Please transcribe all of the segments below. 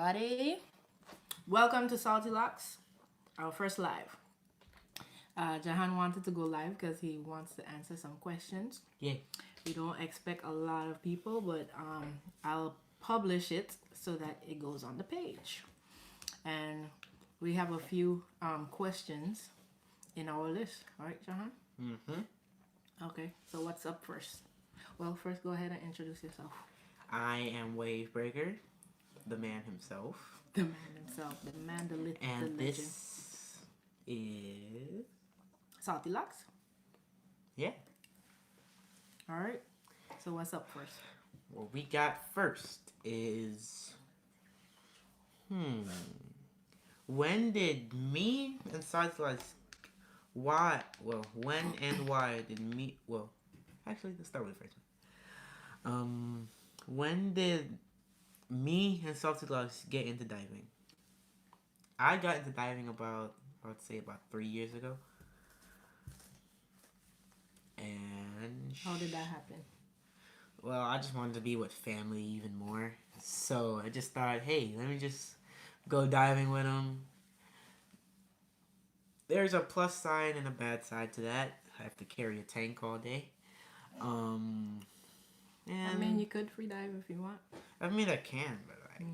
everybody. Welcome to Salty Locs, our first live. Jahan wanted to go live because he wants to answer some questions. Yeah. We don't expect a lot of people, but I'll publish it so that it goes on the page. And we have a few questions in our list. All right, Jahan? Mm-hmm. Okay, so what's up first? Well, first go ahead and introduce yourself. I am WaveBreaker, the man himself. The man himself, the man, the legend. And this is... Salty Locs? Yeah. All right, so what's up first? What we got first is... When did me and Salty Locs... when and why did me... Well, actually, let's start with the first one. When did me and Salty Locs get into diving? I got into diving about 3 years ago. And How did that happen? well, I just wanted to be with family even more. So I just thought, hey, let me just go diving with them. There's a plus side and a bad side to that. I have to carry a tank all day. And I mean, you could free dive if you want. I mean, I can, but like...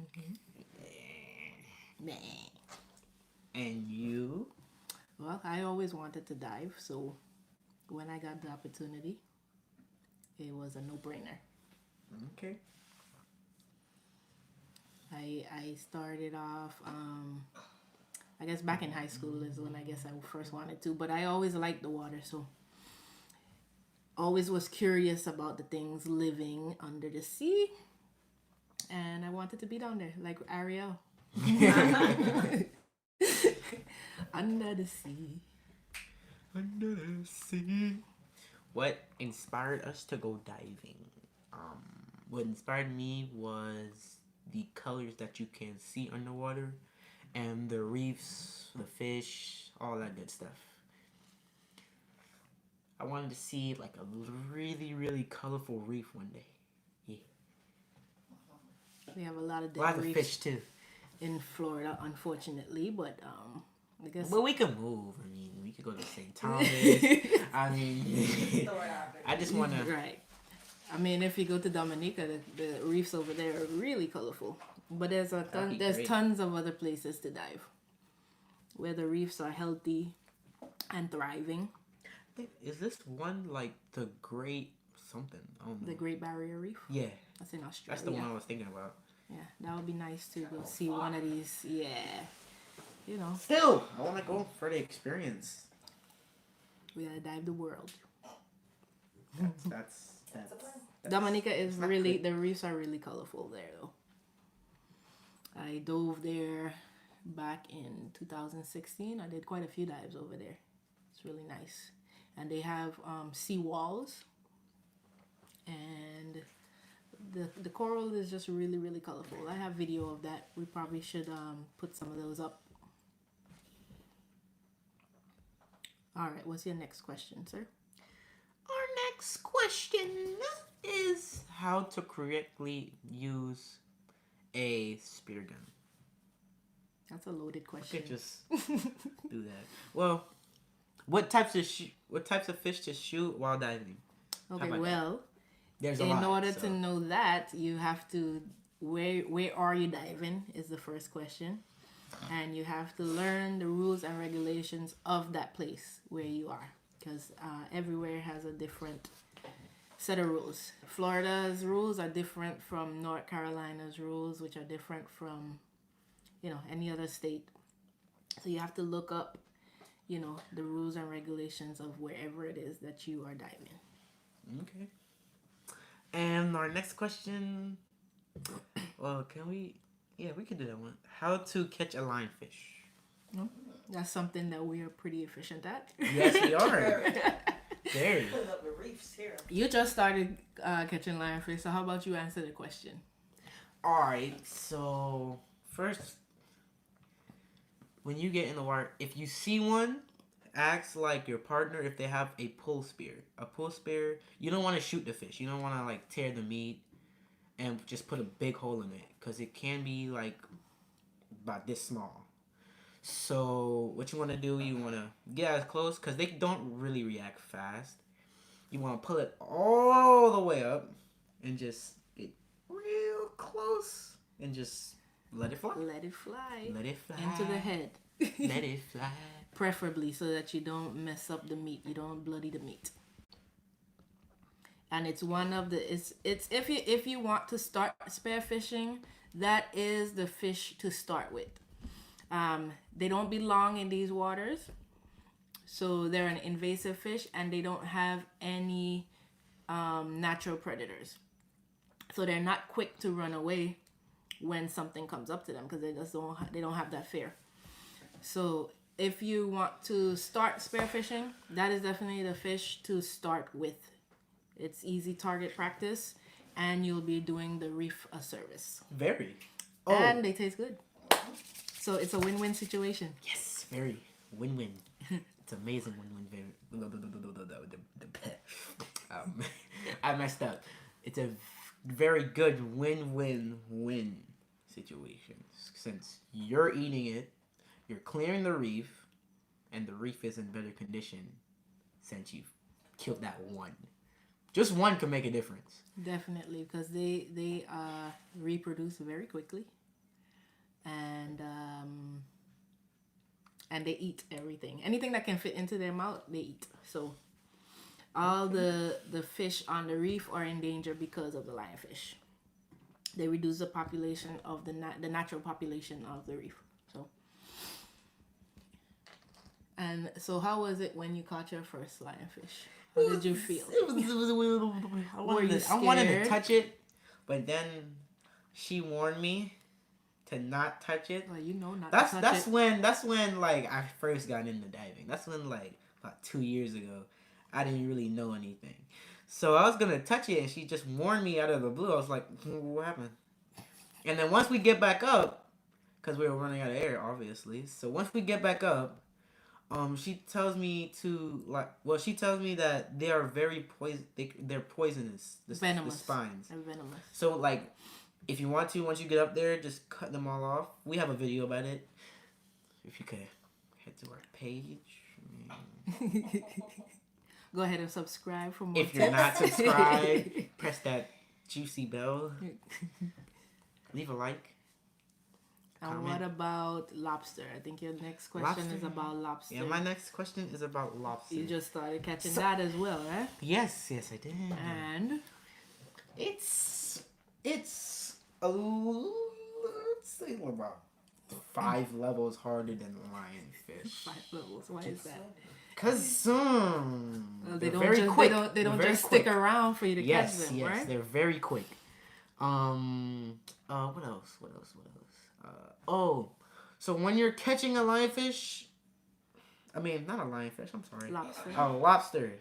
And you? Well, I always wanted to dive, so when I got the opportunity, it was a no-brainer. Okay. I started off, I guess back in high school is when I guess I first wanted to, but I always liked the water, so always was curious about the things living under the sea, and I wanted to be down there, like Ariel. Under the sea. Under the sea. What inspired us to go diving? What inspired me was the colors that you can see underwater and the reefs, the fish, all that good stuff. I wanted to see like a really, really colorful reef one day. Yeah. We have a lot of A lot dead of reefs fish too. in Florida, unfortunately, but I guess. But we can move. I mean, we could go to St. Thomas. I mean, I just want to... Right. I mean, if you go to Dominica, the reefs over there are really colorful. But there's great. tons of other places to dive where the reefs are healthy and thriving. Is this one like the Great something? I don't know. The Great Barrier Reef. Yeah, That's in Australia. that's the one I was thinking about. Yeah, that would be nice to go see one of these. Yeah, you know, Still, I want to go for the experience. we gotta dive the world. That's Dominica is not really, good. the reefs are really colorful there though. I dove there back in 2016. I did quite a few dives over there. It's really nice. And they have sea walls. And the coral is just really, really colorful. I have video of that. We probably should put some of those up. All right, what's your next question, sir? Our next question is how to correctly use a spear gun. That's a loaded I question. could just do that. Well, what types of fish to shoot while diving? Okay, about well, There's a in lot. order so- to know that, you have to where are you diving is the first question, and you have to learn the rules and regulations of that place where you are, because everywhere has a different set of rules. Florida's rules are different from North Carolina's rules, which are different from any other state. So you have to look up the rules and regulations of wherever it is that you are diving. Okay. And our next question. Well, can we? Yeah, we can do that one. How to catch a lionfish? That's something that we are pretty efficient at. Yes, we are. Very. Putting up the reefs here. You just started catching lionfish, so how about you answer the question? All right. So first, when you get in the water, if you see one, ask like your partner if they have a pull spear. A pull spear, you don't want to shoot the fish. You don't want to like tear the meat and just put a big hole in it, because it can be like about this small. So what you want to do, you want to get as close because they don't really react fast. You want to pull it all the way up and just get real close and just let it fly. Let it fly. Let it fly. Into the head. Let it fly. Preferably so that you don't mess up the meat. You don't bloody the meat. And it's one of the it's if you want to start spearfishing, that is the fish to start with. They don't belong in these waters, so they're an invasive fish and they don't have any natural predators. So they're not quick to run away when something comes up to them because they don't have that fear. So if you want to start spearfishing, that is definitely the fish to start with. It's easy target practice, and you'll be doing the reef a service. Very. Oh. And they taste good. So it's a win-win situation. Yes, very win-win. It's amazing win-win. I messed up. It's a very good win-win-win situation. Since you're eating it, you're clearing the reef, and the reef is in better condition since you've killed that one. Just one can make a difference. Definitely, because they reproduce very quickly, and they eat everything. Anything that can fit into their mouth, they eat. So all the fish on the reef are in danger because of the lionfish. They reduce the population of the natural population of the reef. So how was it when you caught your first lionfish? How did you feel? It was a little. I wanted to touch it, but then she warned me to not touch it. Well, you know not to touch it. That's when like I first got into diving. That's when like about 2 years ago, I didn't really know anything. So I was gonna touch it, and she just warned me out of the blue. I was like, what happened? And then once we get back up, because we were running out of air, obviously. So once we get back up, she tells me she tells me that they are very they're poisonous. Venomous. The spines. They're venomous. So like, if you want to, once you get up there, just cut them all off. We have a video about it. If you could head to our page. Go ahead and subscribe for more. If you're not subscribed, press that juicy bell. Leave a like. And comment. what about lobster? I think your next question is about lobster. Yeah, my next question is about lobster. You just started catching that as well, right? Yes, I did. And it's let's say about 5 levels harder than lionfish. 5 levels. Why is that? Because they don't very just, quick. They don't just stick around for you to catch them, right? Yes, they're very quick. What else? So when you're catching a lionfish, I mean not a lionfish. I'm sorry. Lobster. Oh, lobster.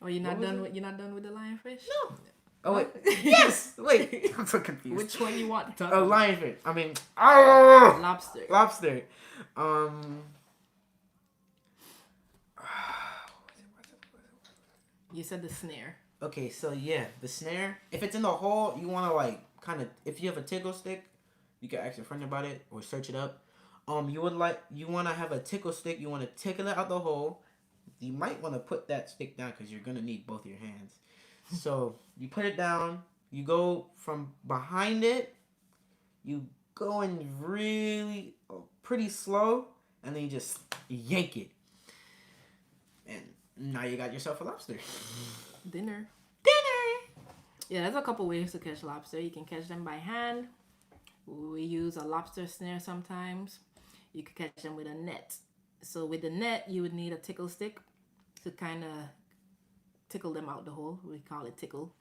You're not done with the lionfish? No. Oh wait. Yes. Wait. I'm so confused. Which one you want? Lionfish. I mean. Oh. Lobster. Lobster. You said the snare. Okay, so yeah, the snare. If it's in the hole, you want to like kind of. If you have a tickle stick, you can ask your friend about it or search it up. You want to have a tickle stick. You want to tickle it out the hole. You might want to put that stick down because you're gonna need both your hands. So you put it down. You go from behind it. You go in really pretty slow, and then you just yank it, and now you got yourself a lobster. Dinner. Yeah, there's a couple ways to catch lobster. You can catch them by hand. We use a lobster snare sometimes. You can catch them with a net. So with the net, you would need a tickle stick to kind of tickle them out the hole. We call it tickle.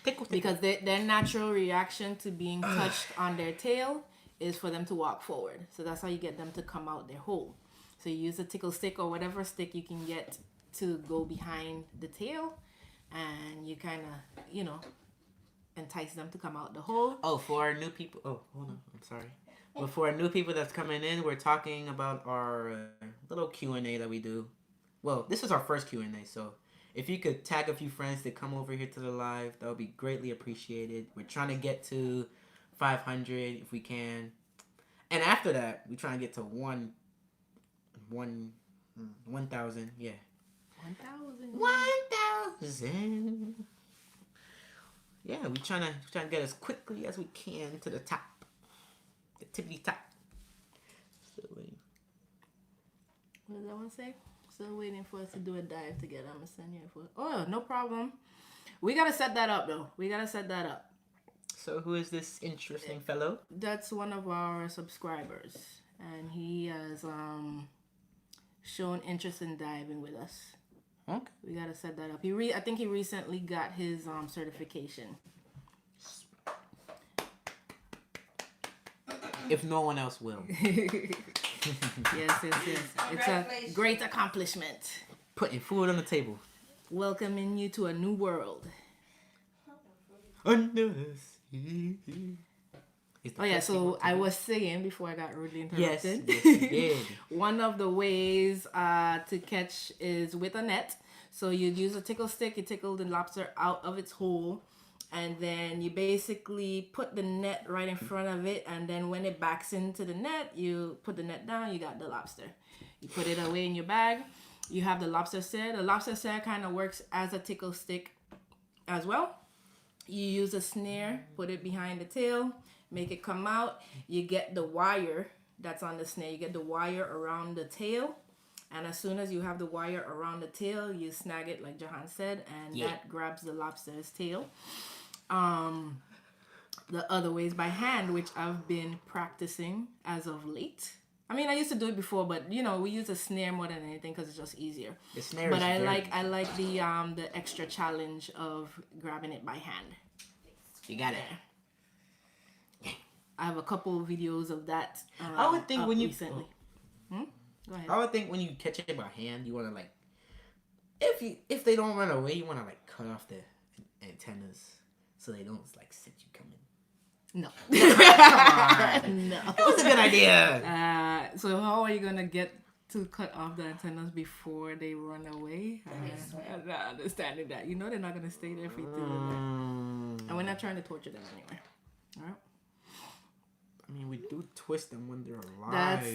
Tickle. Because their natural reaction to being touched on their tail is for them to walk forward. So that's how you get them to come out their hole. So you use a tickle stick or whatever stick you can get to go behind the tail, and you kind of, entice them to come out the hole. Oh, for our new people. Oh, hold on. I'm sorry. But for our new people that's coming in, we're talking about our little Q&A that we do. Well, this is our first Q&A, so if you could tag a few friends to come over here to the live, that would be greatly appreciated. We're trying to get to 500 if we can. And after that, we try and get to 1,000. Yeah. 1,000. 1,000. Yeah, we trying to get as quickly as we can to the top, the tippity top. Still waiting. What does that one say? Still waiting for us to do a dive together. I'm gonna send you a photo. Oh, no problem. We gotta set that up though. So who is this interesting fellow? That's one of our subscribers, and he has shown interest in diving with us. Okay. We gotta set that up. I think he recently got his certification. If no one else will. Yes. It's a great accomplishment. Putting food on the table. Welcoming you to a new world. Under the sea. Oh yeah, so I was saying before I got rudely interrupted. Yes, you did. One of the ways to catch is with a net. So you'd use a tickle stick, you tickle the lobster out of its hole, and then you basically put the net right in front of it, and then when it backs into the net, you put the net down, you got the lobster. You put it away in your bag. You have the lobster snare. The lobster snare kind of works as a tickle stick as well. You use a snare, put it behind the tail, make it come out. You get the wire that's on the snare. You get the wire around the tail. And as soon as you have the wire around the tail, you snag it like Jahan said, and that grabs the lobster's tail. The other way is by hand, which I've been practicing as of late. I mean, I used to do it before, but we use a snare more than anything because it's just easier. The snare but is I like the extra challenge of grabbing it by hand. You got it. I have a couple of videos of that. I would think when you recently. Go ahead. I would think when you catch it by hand, you want to like, if they don't run away, you want to like cut off the antennas so they don't like sit you coming. No. No. That was a good idea. So how are you gonna get to cut off the antennas before they run away? I'm not understanding that. They're not gonna stay there for you to do that. And we're not trying to torture them anyway. All right. I mean, we do twist them when they're alive,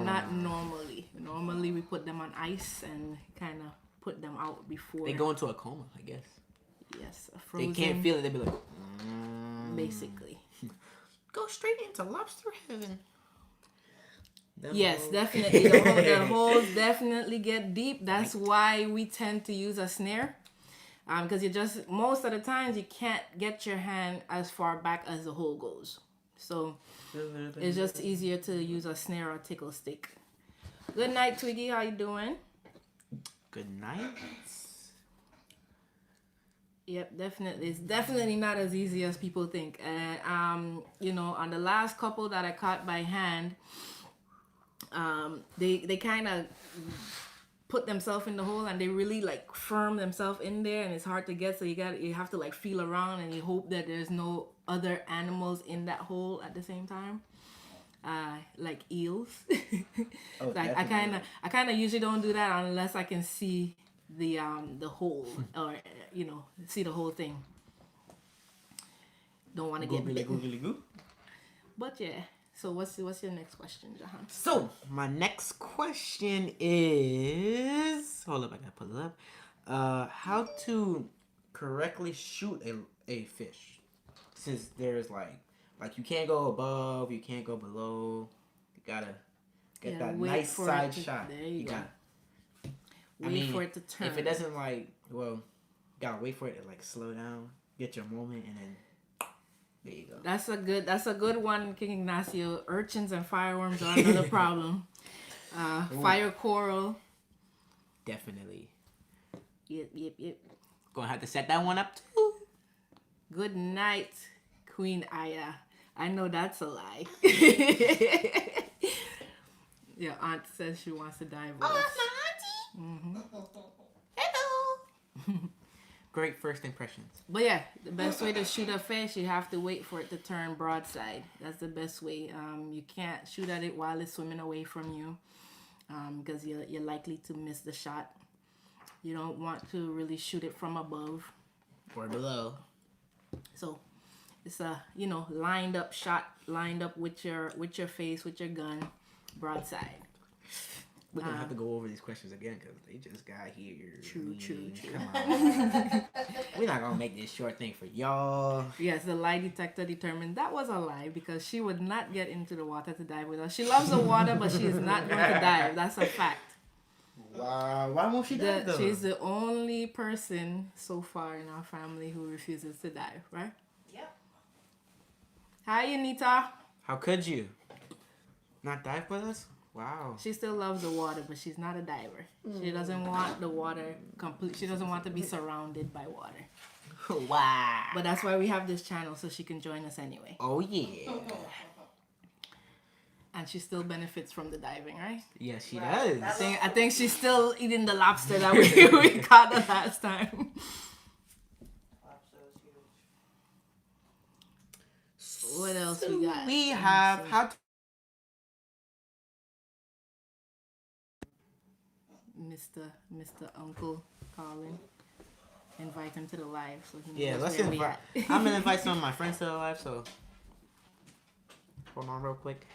not normally. Normally, we put them on ice and kind of put them out before they go into a coma, I guess. Yes, a frozen. They can't feel it. They be like, basically. Go straight into lobster heaven. Yes, definitely. The holes definitely get deep. That's why we tend to use a snare. Because most of the times you can't get your hand as far back as the hole goes. So it's just easier to use a snare or tickle stick. Good night, Twiggy. How you doing? Good night. Yep, definitely. It's definitely not as easy as people think. On the last couple that I caught by hand, they kind of put themselves in the hole and they really like firm themselves in there, and it's hard to get. So you have to like feel around and you hope that there's no other animals in that hole at the same time. Like eels. Like I kind of usually don't do that unless I can see the hole or see the whole thing. Don't want to get bitten. But yeah. So what's your next question, Jahan? So my next question is, hold up, I gotta pull it up. How to correctly shoot a fish? Since there's like you can't go above, you can't go below. You gotta get that nice side shot. There you go. Wait for it to turn. If it doesn't you gotta wait for it to like slow down, get your moment, and then. There you go. That's a good one, King Ignacio. Urchins and fireworms are another problem. Fire coral. Definitely. Yep. Gonna have to set that one up too. Good night, Queen Aya. I know that's a lie. Your aunt says she wants to dive with us. That's my auntie. Mm-hmm. Hello. Great first impressions. But yeah, the best way to shoot a fish, you have to wait for it to turn broadside. That's the best way. You can't shoot at it while it's swimming away from you, because you're likely to miss the shot. You don't want to really shoot it from above or below. So It's a, you know, lined up shot, lined up with your face, with your gun, broadside. We're gonna have to go over these questions again because they just got here. True. Come on. We're not gonna make this short thing for y'all. Yes, the lie detector determined that was a lie because she would not get into the water to dive with us. She loves the water, but she is not going to dive. That's a fact. Wow, why won't she dive though? She's the only person so far in our family who refuses to dive, right? Yep. Hi, Anita. How could you not dive with us? Wow. She still loves the water, but she's not a diver. She doesn't want the water complete. She doesn't want to be surrounded by water. Wow. But that's why we have this channel, so she can join us anyway. Oh yeah. And she still benefits from the diving, right? Yes, she does. I think she's still eating the lobster that we caught the last time. What else we got? We have how to Mr. Uncle Colin. Invite him to the live so he knows yeah, let's where invite. we at. I'm gonna invite some of my friends to the live, so hold on real quick.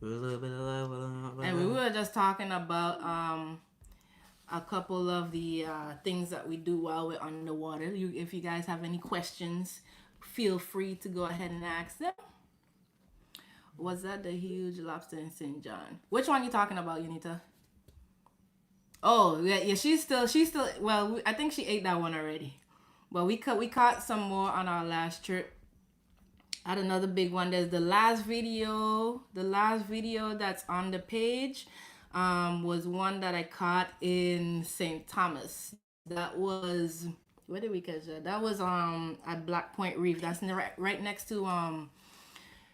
A little bit of love. And we were just talking about a couple of the things that we do while we're underwater. If you guys have any questions, feel free to go ahead and ask them. Was that the huge lobster in St. John? Which one you talking about, Unita? Oh, yeah, she's still, well, I think she ate that one already. But we caught some more on our last trip. Had another big one. There's the last video that's on the page was one that I caught in St. Thomas. That was, where did we catch that? That was at Black Point Reef. That's right next to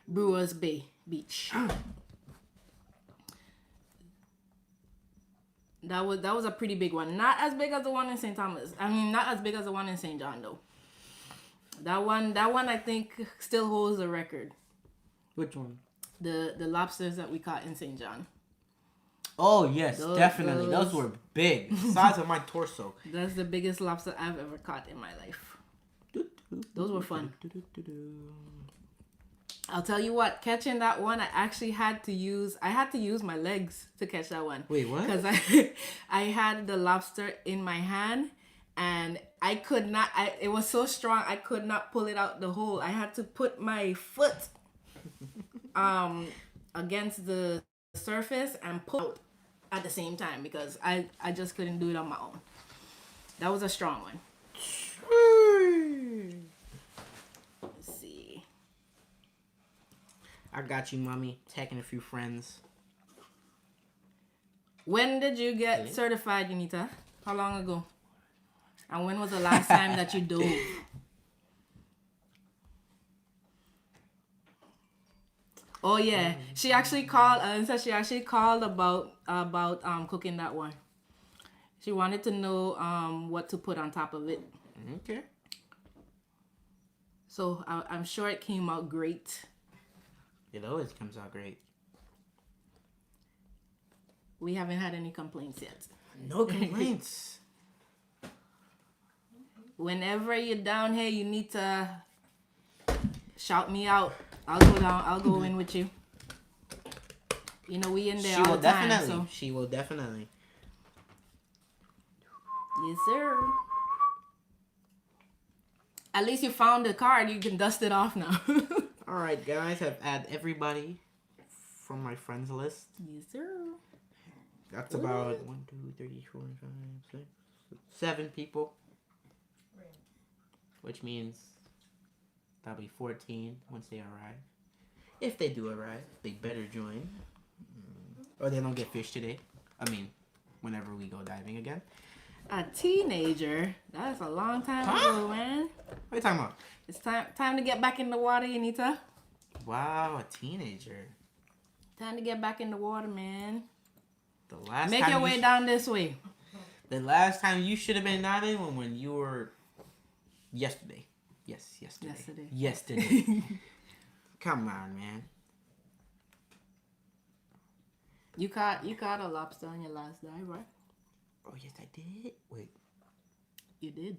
Brewers Bay Beach. That was a pretty big one. Not as big as the one in St. Thomas. I mean, not as big as the one in St. John though. That one I think still holds the record. Which one? The lobsters that we caught in St. John. Oh yes, definitely. Those were big. The size of my torso. That's the biggest lobster I've ever caught in my life. Those were fun. I'll tell you what, catching that one, I actually had to use my legs to catch that one. Wait, what? Because I had the lobster in my hand and I could not, it was so strong, I could not pull it out the hole. I had to put my foot against the surface and pull out at the same time because I just couldn't do it on my own. That was a strong one. Let's see. I got you, mommy. Tagging a few friends. When did you get certified, Unita? How long ago? And when was the last time that you dove? Oh yeah, she actually called. She actually called about cooking that one. She wanted to know what to put on top of it. Okay. So I'm sure it came out great. It always comes out great. We haven't had any complaints yet. No complaints. Whenever you're down here, you need to shout me out. I'll go down. I'll go in with you. You know, we in there all the time. So. She will definitely. Yes, sir. At least you found the card. You can dust it off now. All right, guys. I've added everybody from my friends list. Yes, sir. That's about 1, 2, 3, 4, 5, 6, 7 people. Which means that'll be 14 once they arrive. If they do arrive, they better join. Or they don't get fish today. I mean, whenever we go diving again. A teenager? That's a long time ago, man. What are you talking about? It's time to get back in the water, Unita. Wow, a teenager. Time to get back in the water, man. The last Make time your way down this way. The last time you should have been diving when you were yesterday. Yes, yesterday. Yesterday. Come on, man. You caught a lobster on your last dive, right? Oh yes, I did. Wait. You did.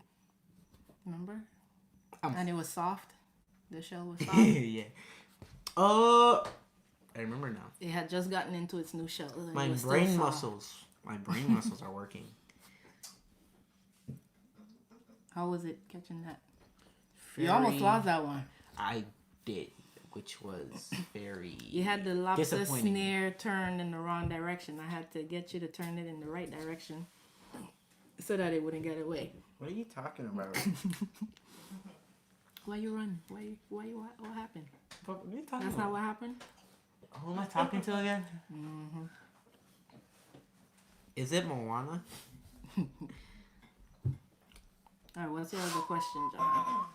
Remember? And it was soft. The shell was soft. Yeah. Oh, I remember now. It had just gotten into its new shell. My brain muscles are working. How was it catching that? You almost lost that one. I did, which was very. You had the lobster snare turned in the wrong direction. I had to get you to turn it in the right direction so that it wouldn't get away. What are you talking about? Why you run? What happened? What are you talking That's about? not what happened? Who am I talking to again? Mm-hmm. Is it Moana? All right, what's your other question, John?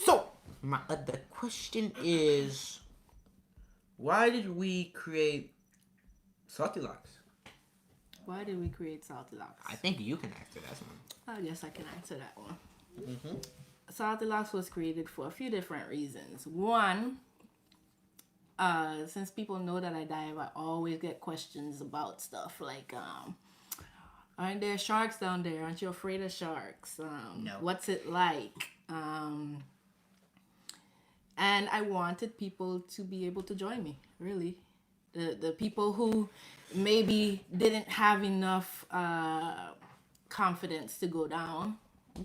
So, my other question is, why did we create Salty Locs? Why did we create Salty Locs? I think you can answer that one. I guess I can answer that one. Mm-hmm. Salty Locs was created for a few different reasons. One, since people know that I dive, I always get questions about stuff like, aren't there sharks down there? Aren't you afraid of sharks? No. What's it like? And I wanted people to be able to join me, really. The people who maybe didn't have enough confidence to go down.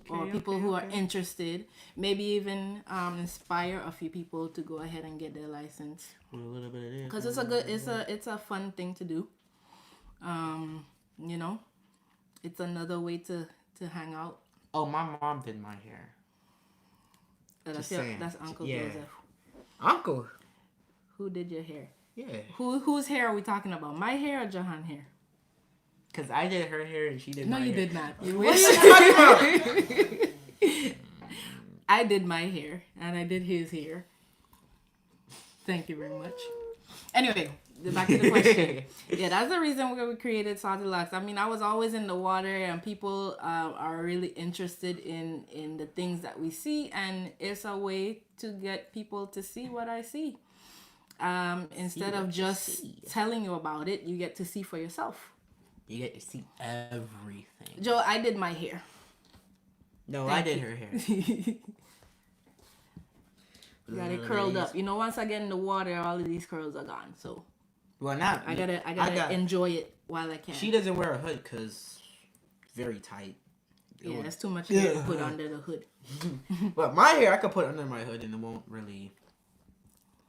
Or people who are interested, maybe even inspire a few people to go ahead and get their license. A little bit of this. Because it's a fun thing to do. You know, it's another way to hang out. Oh, my mom did my hair. That's Uncle Joseph. Uncle. Who did your hair? Yeah. Whose hair are we talking about? My hair or Jahan's hair? Because I did her hair and she did my hair. No, you did not. You What wish. are you talking about? I did my hair and I did his hair. Thank you very much. Anyway, back to the question. Yeah, that's the reason we created Salty Locs. I mean, I was always in the water and people are really interested in the things that we see, and it's a way to get people to see what I see. Instead of just telling you about it, you get to see for yourself. You get to see everything. Joe, I did my hair. No, I did her hair. You got it curled up. You know, once I get in the water, all of these curls are gone. So, well, now I gotta enjoy it while I can. She doesn't wear a hood because very tight. Yeah, that's too much hair to put under the hood. But my hair, I could put under my hood and it won't really,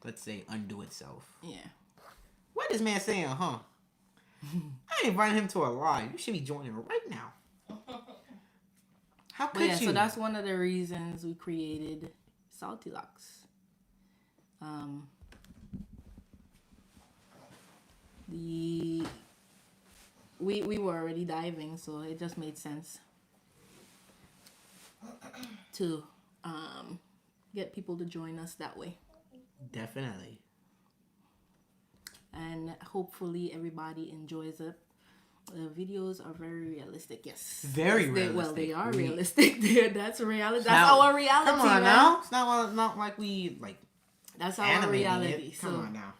let's say, undo itself. Yeah. What is this man saying, huh? I invited him to a live. You should be joining right now. How could you? So that's one of the reasons we created Salty Locs. We were already diving, so it just made sense to get people to join us that way. Definitely. And hopefully everybody enjoys it. The videos are very realistic. Yes, Very realistic. Well, they are realistic. That's reality. That's now, our reality. Come on man. now. It's not like we like. That's our reality. It. Come on now.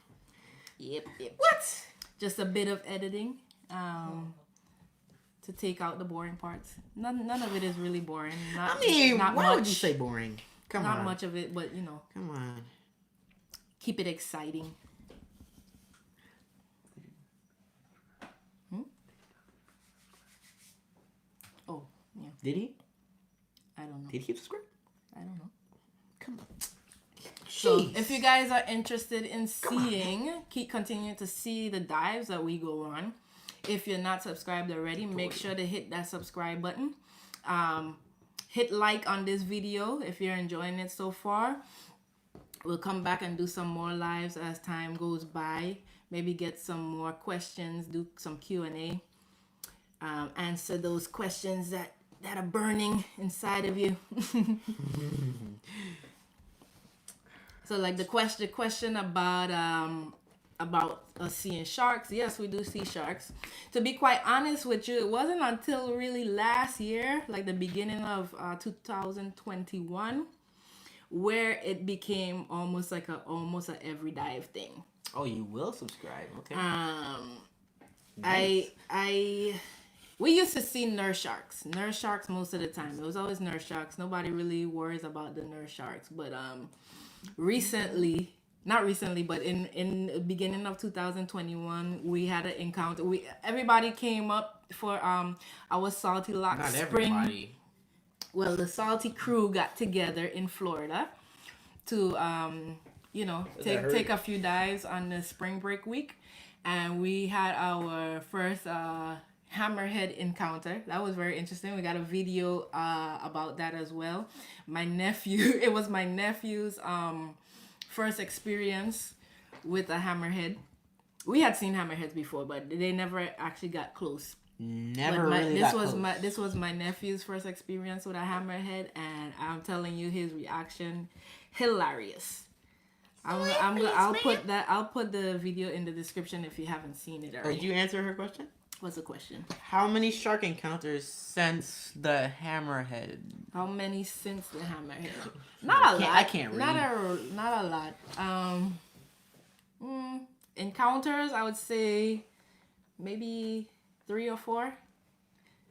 Yep. What? Just a bit of editing to take out the boring parts. None of it is really boring. Not why much. would you say boring? Come on. Not much of it, but you know. Come on. Keep it exciting. Oh, yeah. Did he? I don't know. Did he subscribe? I don't know. Come on. So if you guys are interested in keep continuing to see the dives that we go on. If you're not subscribed already, make sure to hit that subscribe button. Hit like on this video if you're enjoying it so far. We'll come back and do some more lives as time goes by. Maybe get some more questions, do some Q&A. Answer those questions that are burning inside of you. So like the question about us seeing sharks. Yes, we do see sharks. To be quite honest with you, it wasn't until really last year, like the beginning of 2021, where it became almost a every dive thing. Oh, you will subscribe. Okay. Nice. We used to see nurse sharks most of the time. It was always nurse sharks. Nobody really worries about the nurse sharks, but recently, not recently, but in the beginning of 2021, we had an encounter. Everybody came up for our Salty Locs Not spring. everybody. Well, the Salty crew got together in Florida to take a few dives on the spring break week, and we had our first hammerhead encounter. That was very interesting. We got a video about that as well. It was my nephew's first experience with a hammerhead. We had seen hammerheads before, but they never actually got close. This was my nephew's first experience with a hammerhead, and I'm telling you, his reaction, hilarious. I'll put the video in the description if you haven't seen it already. Did you answer her question? What's the question? How many shark encounters since the hammerhead? How many since the hammerhead? Not a lot. I can't read. Not a lot. Encounters, I would say maybe 3 or 4.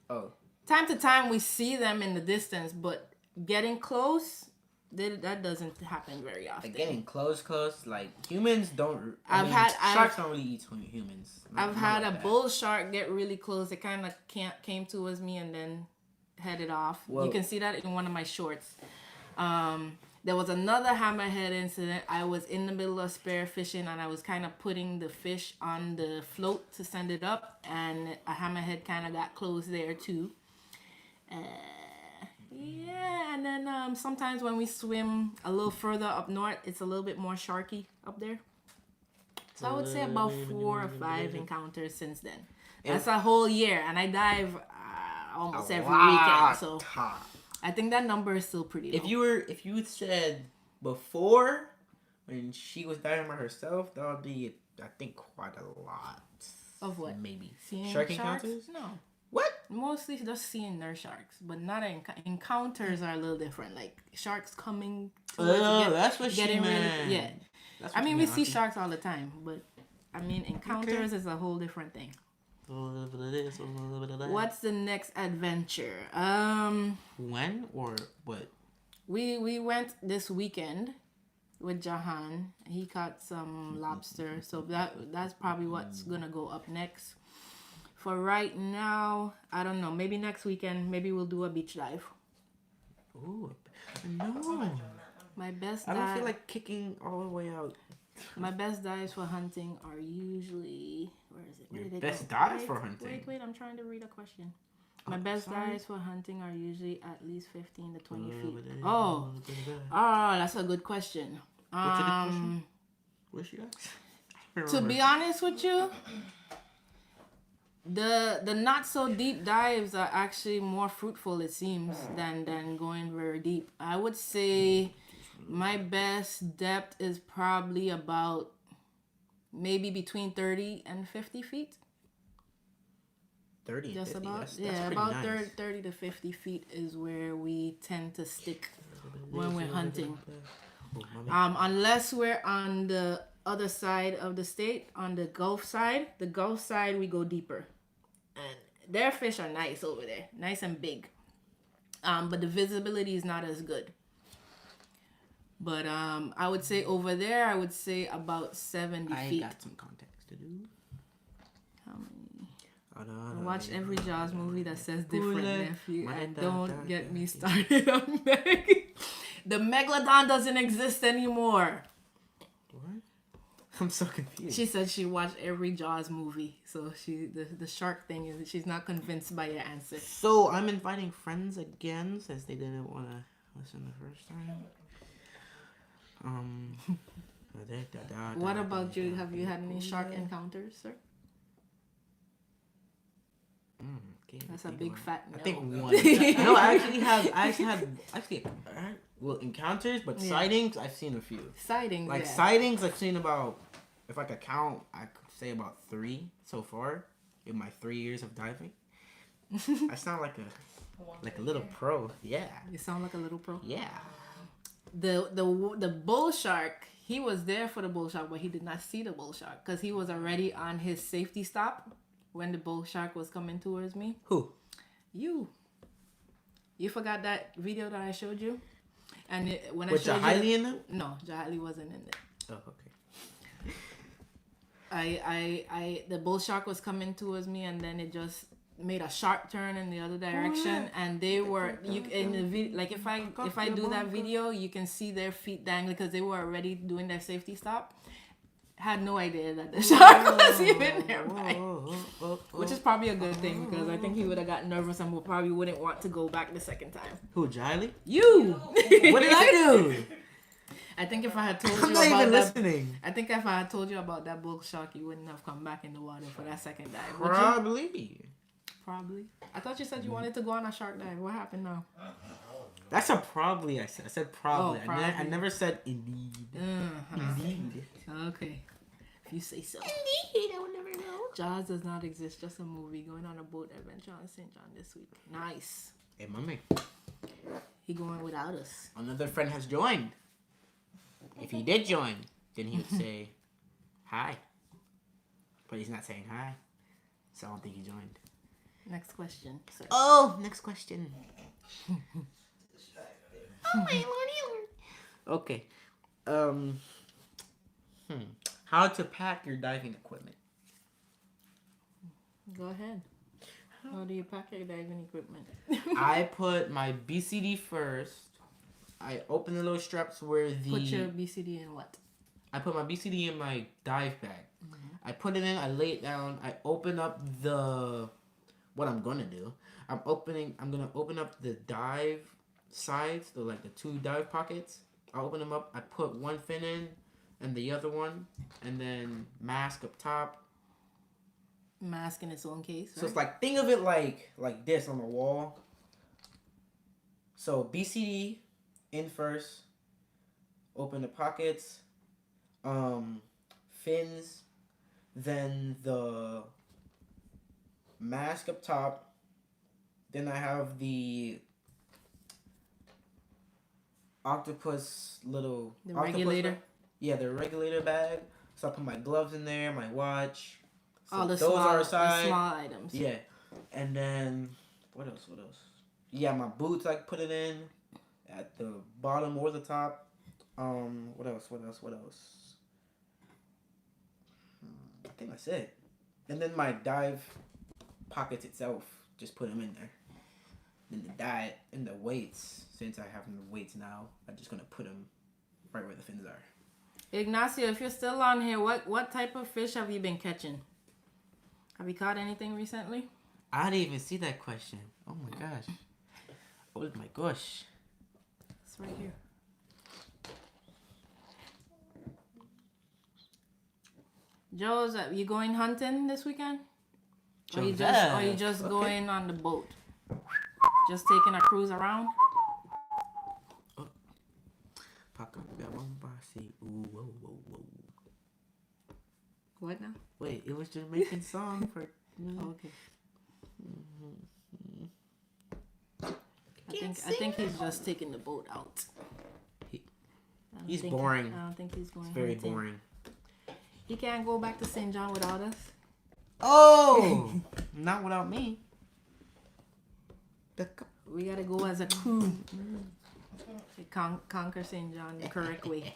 Oh. Time to time we see them in the distance, but getting close, that doesn't happen very often. Like getting close, like humans don't. Sharks don't really eat humans. I've had a bull shark get really close. It kind of came towards me and then headed off. Whoa. You can see that in one of my shorts. There was another hammerhead incident. I was in the middle of spearfishing and I was kind of putting the fish on the float to send it up, and a hammerhead kind of got close there too. Yeah, and then sometimes when we swim a little further up north, it's a little bit more sharky up there. So I would say about 4 or 5 encounters since then. That's a whole year, and I dive almost every weekend. So I think that number is still pretty low. If you said before when she was diving by herself, that would be, I think, quite a lot. Of what? Maybe seeing shark sharks? Encounters? No. What? Mostly just seeing nurse sharks, but not encounters are a little different. Like sharks coming. That's what she meant. Really, yeah. I mean, we see sharks all the time, but I mean, encounters is a whole different thing. A little bit of this, a little bit of that. What's the next adventure? When or what? We went this weekend with Jahan. He caught some lobster, so that's probably what's gonna go up next. For right now, I don't know. Maybe next weekend, maybe we'll do a beach dive. Ooh, no. My best I don't feel like kicking all the way out. My best dives for hunting are usually... Where is it? Where did it best go? dives for hunting? Wait, I'm trying to read a question. My best dives for hunting are usually at least 15 to 20 feet. Oh, that's a good question. What's a good question? Where's she at? To be honest with you, the not so deep dives are actually more fruitful, it seems, than going very deep. I would say my best depth is probably about maybe between 30 and 50 feet. 30 just 50. about. That's about nice. 30 to 50 feet is where we tend to stick when we're hunting. Unless we're on the other side of the state, on the Gulf side. The Gulf side, we go deeper. And their fish are nice over there. Nice and big. But the visibility is not as good. But I would say over there, I would say about 70 feet. I got some context to do. How many? I watch every Jaws movie that says different, nephew. And don't get me started on Meg. The Megalodon doesn't exist anymore. What? I'm so confused. She said she watched every Jaws movie. So the shark thing is she's not convinced by your answer. So I'm inviting friends again since they didn't want to listen the first time. What about you? Have you had any shark encounters, sir? That's a big fat no. I think one. No, I actually had encounters, but sightings I've seen a few. Sightings, sightings I've seen about, if I could count, I could say about 3 so far in my 3 years of diving. I sound like a little pro. Yeah. You sound like a little pro. Yeah. The bull shark, he was there for the bull shark, but he did not see the bull shark because he was already on his safety stop when the bull shark was coming towards me. Who? You forgot that video that I showed you? And when I With showed Jahili you, in them? no, Jahili wasn't in it. Oh, okay. The bull shark was coming towards me, and then it just made a sharp turn in the other direction, and they were in the video. Like if I do that video, you can see their feet dangling because they were already doing their safety stop. Had no idea that the shark was even nearby, which is probably a good thing because I think he would have gotten nervous and probably wouldn't want to go back the second time. Who, Jiley? You. What did I do? I think if I had told I'm you not about even that, listening. I think if I had told you about that bull shark, you wouldn't have come back in the water for that second dive. Probably. Probably. I thought you said you wanted to go on a shark dive. What happened now? That's a probably. I said probably. Oh, probably. I never said indeed. Indeed. Okay. If you say so. Indeed, I would never know. Jaws does not exist. Just a movie. Going on a boat adventure on St. John this week. Nice. Hey, mommy. He going without us. Another friend has joined. If he did join, then he would say hi. But he's not saying hi. So I don't think he joined. Next question. Sir. Oh, next question. Okay. How to pack your diving equipment. Go ahead. How do you pack your diving equipment? I put my BCD first. I open the little straps where the... Put your BCD in what? I put my BCD in my dive bag. I put it in, I lay it down, I open up the... What I'm gonna do, I'm gonna open up the dive sides, the two dive pockets. I open them up, I put one fin in and the other one, and then mask up top. Mask in its own case, right? So it's like, think of it like this on the wall. So BCD in first, open the pockets, fins, then the mask up top, then I have the octopus little... The regulator? Yeah, the regulator bag. So I put my gloves in there, my watch. So all the those are the aside. small items. Yeah. And then, what else? Yeah, my boots I put it in at the bottom or the top. What else? I think that's it. And then my dive pockets itself, just put them in there. Then the diet and the weights, since I have the weights now, I'm just gonna put them right where the fins are. Ignacio, if you're still on here, what type of fish have you been catching? Have you caught anything recently? I didn't even see that question. Oh my gosh. Oh my gosh. It's right here. Joe's, you going hunting this weekend? Or you just going on the boat? Just taking a cruise around? Whoa. What now? Wait, it was Jamaican song for... Okay. I think he's just taking the boat out. He's boring. I don't think he's going. It's very hunting. boring. He can't go back to St. John without us. Oh, not without me. We gotta go as a crew to conquer St. John the correct way.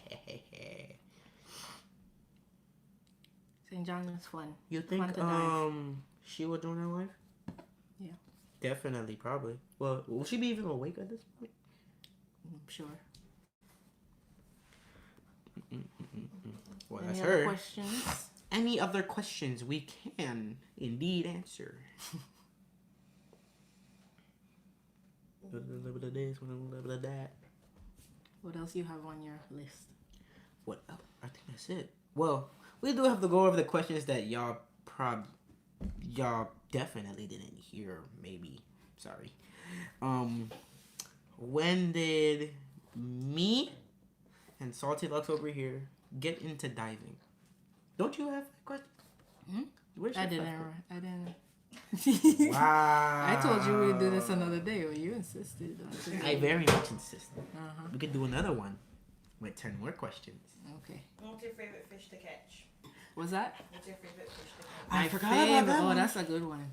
St. John is fun. You think she will join our live? Yeah. Definitely, probably. Well, will she be even awake at this point? Sure. Well, Any that's other her. questions? Any other questions we can indeed answer. A little bit of this, a little bit of that. What else you have on your list? What else? I think that's it. Well, we do have to go over the questions that y'all definitely didn't hear. Maybe, sorry. When did me and Salty Locs over here get into diving? Don't you have a question? I didn't. Wow. I told you we'd do this another day, or you insisted. I very much insisted. Uh-huh. We could do another one with 10 more questions. Okay. What's your favorite fish to catch? What's that? What's your favorite fish to catch? I forgot about that Oh, one. that's a good one.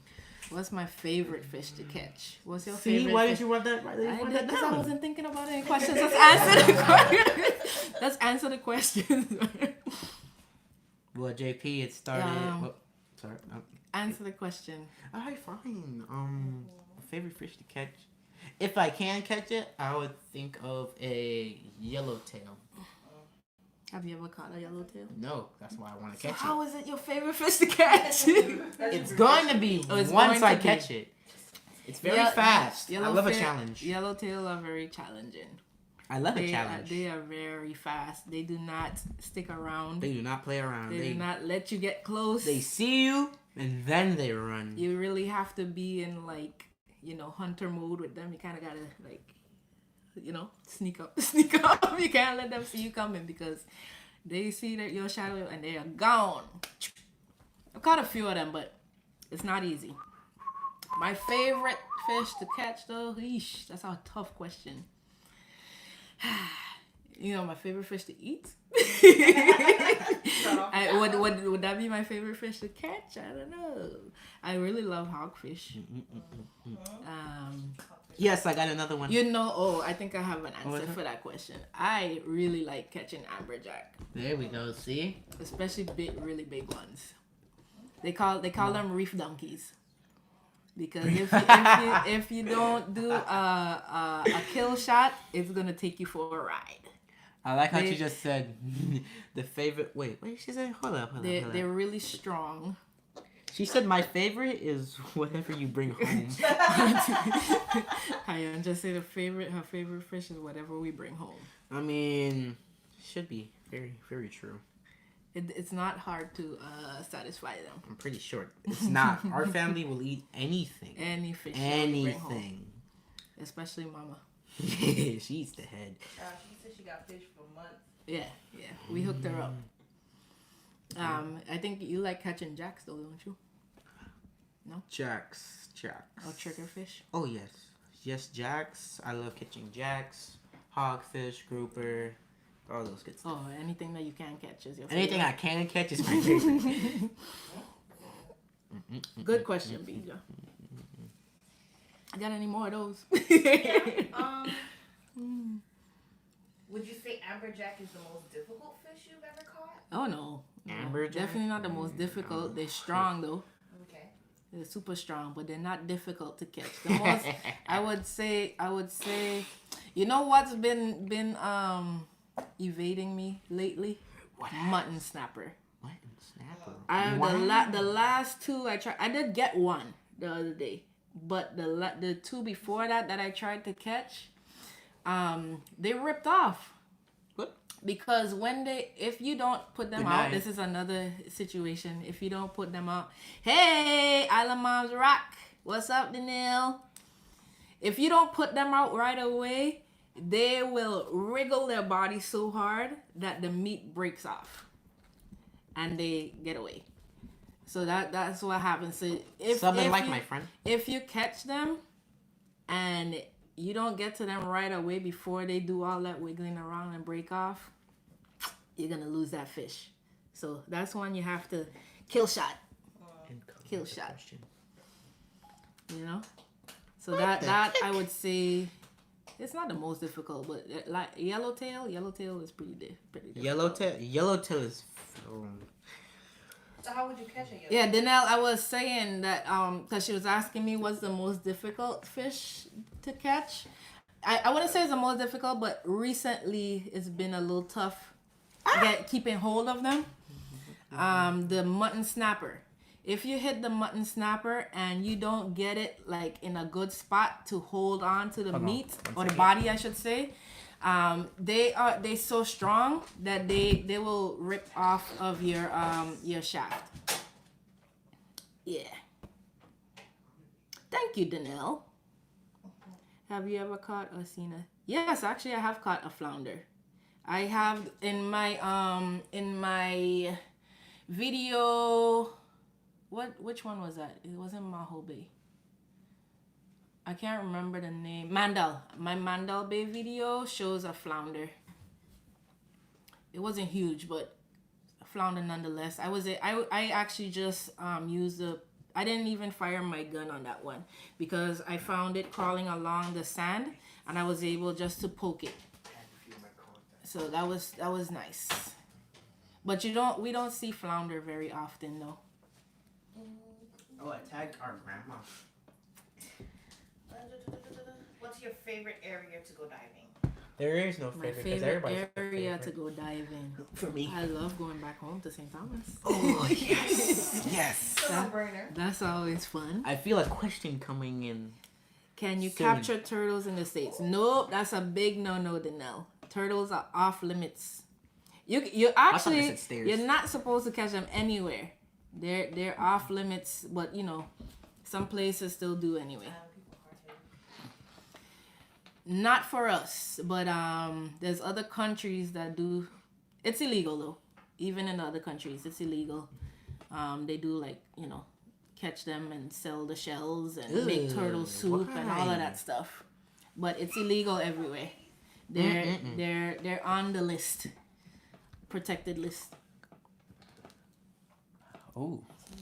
What's my favorite fish to catch? What's your See, favorite why fish? did you write that? Why did you write that Because I down? wasn't thinking about any questions. Let's answer the question. Let's answer the questions. Well, JP, it started. Sorry. Answer the question. All right, fine. Favorite fish to catch. If I can catch it, I would think of a yellowtail. Have you ever caught a yellowtail? No, that's why I want to catch it. How is it your favorite fish to catch? It's going to be once I catch it. It's very fast. I love a challenge. Yellowtail are very challenging. I love a challenge. They are very fast. They do not stick around. They do not play around. They do not let you get close. They see you and then they run. You really have to be in hunter mode with them. You kind of gotta sneak up. You can't let them see you coming because they see that your shadow and they are gone. I've caught a few of them, but it's not easy. My favorite fish to catch though, that's a tough question. My favorite fish to eat? Would that be my favorite fish to catch? I don't know. I really love hogfish. Yes, I got another one. I think I have an answer for that question. I really like catching amberjack. There we go, see? Especially really big ones. They call them reef donkeys. Because if you don't do a kill shot, it's gonna take you for a ride. I like how she just said the favorite. Wait, she said, hold up. They're really strong. She said my favorite is whatever you bring home. I just say her favorite fish is whatever we bring home. I mean, should be very, very true. It's not hard to satisfy them. I'm pretty sure it's not. Our family will eat anything. Any fish. Anything. Especially Mama. She's the head. She said she got fish for months. Yeah. We hooked her up. I think you like catching jacks though, don't you? No? Jacks. Or triggerfish? Oh, yes. Yes, jacks. I love catching jacks. Hogfish, grouper. All those good stuff. Oh, anything that you can catch is your favorite. Anything I can catch is my favorite. Good question, Bija. Got any more of those? Would you say amberjack is the most difficult fish you've ever caught? Oh, no. Amberjack? Definitely not the most difficult. They're strong, though. Okay. They're super strong, but they're not difficult to catch. The most, I would say, you know what's been evading me lately? Mutton snapper. The last two I tried, I did get one the other day, but the two before that I tried to catch, they ripped off. What? Because if you don't put them out, this is another situation. If you don't put them out, hey, Island Moms Rock, what's up, Danielle? If you don't put them out right away, they will wriggle their body so hard that the meat breaks off, and they get away. So that's what happens. So my friend. If you catch them, and you don't get to them right away before they do all that wiggling around and break off, you're gonna lose that fish. So that's one you have to kill shot. Kill shot. You know. So that I would say. It's not the most difficult, but like yellowtail is pretty difficult. Yellowtail is. So how would you catch a yellowtail? Yeah, Danelle, I was saying that because she was asking me what's the most difficult fish to catch. I wouldn't say it's the most difficult, but recently it's been a little tough keeping hold of them. The mutton snapper. If you hit the mutton snapper and you don't get it like in a good spot to hold on to the meat or the body, I should say, they're so strong that they will rip off of your shaft. Yeah. Thank you, Danelle. Have you ever caught or seen a? Yes, actually, I have caught a flounder. I have in my video. Which one was that? It wasn't Maho Bay. I can't remember the name. Mandal. My Mandal Bay video shows a flounder. It wasn't huge, but a flounder nonetheless. I actually just used a I didn't even fire my gun on that one because I found it crawling along the sand, and I was able just to poke it. So that was nice. But we don't see flounder very often though. Oh, I tagged our grandma. What's your favorite area to go diving? There is no My favorite area to go diving. For me. I love going back home to St. Thomas. Oh, yes. Yes. That's always fun. I feel a question coming in. Can you Soon. capture turtles in the States? Nope, that's a big no, Danelle. Turtles are off limits. You actually, you're not supposed to catch them anywhere. They're off limits, but you know, some places still do anyway. Not for us, but there's other countries that do. It's illegal though. Even in other countries, it's illegal. They do like, you know, catch them and sell the shells and make turtle soup and all of that stuff. But it's illegal everywhere. They're on the list, protected list. Oh.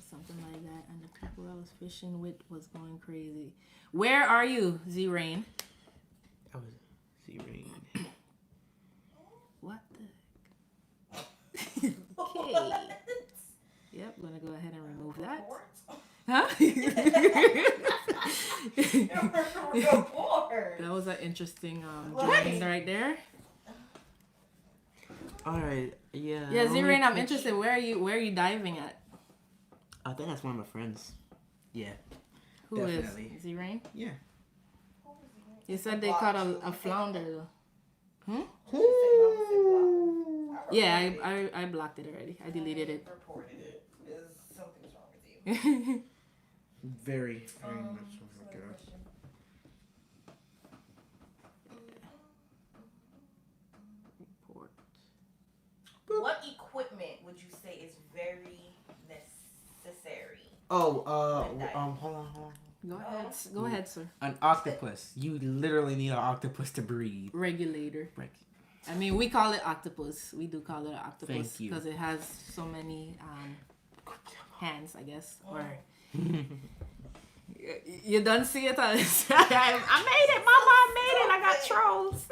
Something like that. And the people I was fishing with was going crazy. Where are you, Z Rain? I was Z-Rain. What the? Okay. Yep, I'm gonna go ahead and remove that. Huh? That was an interesting drawing right there. Alright, yeah. Yeah, Z-Rain, I'm interested. Where are you diving at? I think that's one of my friends. Yeah. Who definitely. is Z-Rain? Yeah. You said they caught a flounder though. Yeah, I blocked it already. I deleted it. Reported it. Something's wrong with you. Very much. Oh my god. Report. What equipment would you say is very necessary? Oh, hold on. Go ahead, sir. An octopus. You literally need an octopus to breathe. Regulator. I mean, we call it octopus. We do call it an octopus. Thank you. Because it has so many hands, I guess. Or you done see it? I made it, Mama. I made it. I got trolls.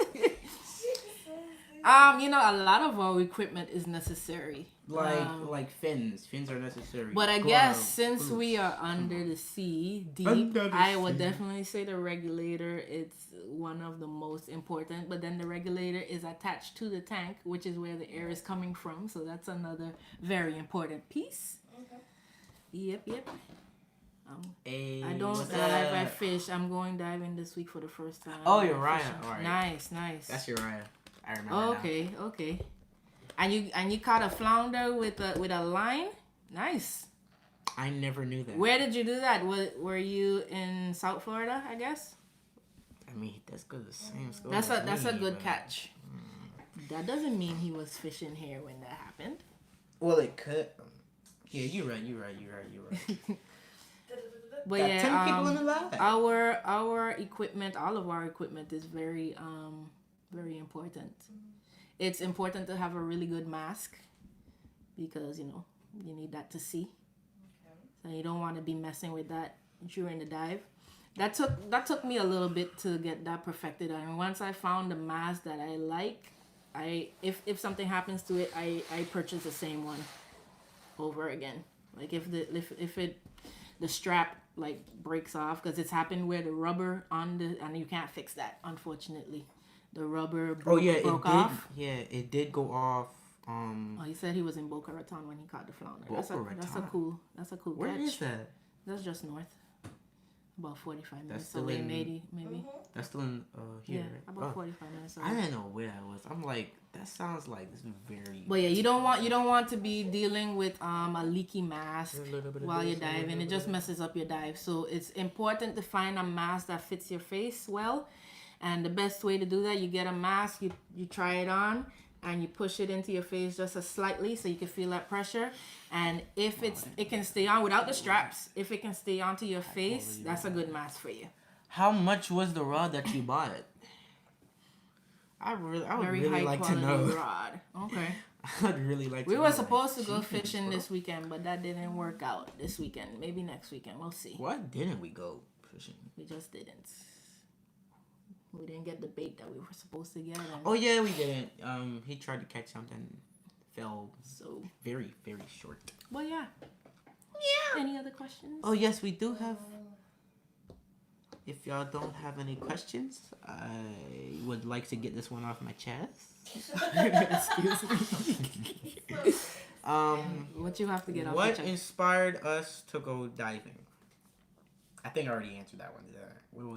You know, a lot of our equipment is necessary. Like fins. Fins are necessary. But I guess since we are under the sea, deep, I would definitely say the regulator is one of the most important. But then the regulator is attached to the tank, which is where the air is coming from. So that's another very important piece. Okay. Yep. I don't dive. I fish. I'm going diving this week for the first time. Oh, Uriah. All right. Nice. That's Uriah. I remember. Okay. And you caught a flounder with a line? Nice. I never knew that. Where did you do that? Were you in South Florida, I guess? I mean, that's good. The same school. That's a good catch. That doesn't mean he was fishing here when that happened. Well, it could. Yeah, you're right. But got yeah, 10 people in the lab. Our equipment, all of our equipment is very important. It's important to have a really good mask because, you know, you need that to see. So you don't want to be messing with that during the dive. That took me a little bit to get that perfected. And once I found a mask that I like, if something happens to it, I purchase the same one over again. Like if the strap like breaks off, because it's happened where the rubber and you can't fix that, unfortunately. The rubber broke off. Yeah, it did go off. He said he was in Boca Raton when he caught the flounder. That's a cool Where catch. is that? That's just north. About 45 minutes still away, in- maybe. That's still in here. Yeah, right? about 45 minutes away. I didn't know where that was. I'm like, that sounds like this is very. But yeah, you don't want to be dealing with a leaky mask while you're diving. It just messes up your dive. So it's important to find a mask that fits your face well. And the best way to do that, you get a mask, you try it on, and you push it into your face just slightly so you can feel that pressure. And if it can stay on without the straps, if it can stay onto your face, that's a good mask for you. How much was the rod that you bought? I would really like to know. Rod. Okay. I'd really like to. We were know, supposed to like, go jeez, fishing bro. this weekend, but that didn't work out this weekend. Maybe next weekend. We'll see. Why didn't we go fishing? We just didn't. We didn't get the bait that we were supposed to get. And Oh yeah, we didn't. He tried to catch something, fell so, very, very short. well, yeah. Yeah. Any other questions? Oh yes, we do have. If y'all don't have any questions, I would like to get this one off my chest. Excuse me. What you have to get off your What chest? inspired us to go diving? I think I already answered that one.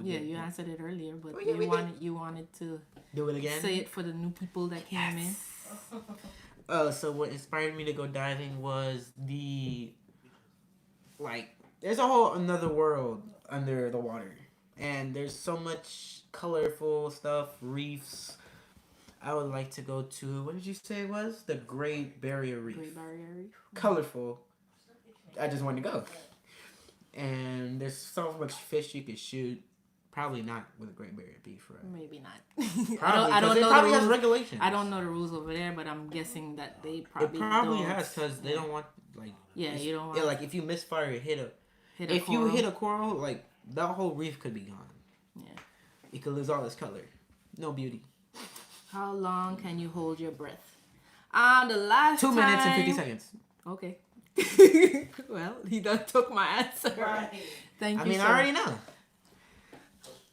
Yeah, you answered it earlier, but Oh, yeah, we you wanted to do it again. say it for the new people that came in. So what inspired me to go diving was there's a whole another world under the water, and there's so much colorful stuff, reefs. I would like to go to, what did you say it was? The Great Barrier Reef. Great Barrier Reef. Colorful. I just wanted to go. And there's so much fish you could shoot. Probably not with a Great Barrier Reef, right? Maybe not. Probably, I don't know. it probably the has rules. regulations. I don't know the rules over there, but I'm guessing that they probably. It probably don't. has, because they don't want, like... Yeah, you don't want. Yeah, like if you misfire, hit a If you hit a coral, like that whole reef could be gone. Yeah. It could lose all its color. No beauty. How long can you hold your breath? The last 2 minutes and time- 50 seconds. Okay. Well, he done took my answer. Right. Thank you. I mean, sir. I already know.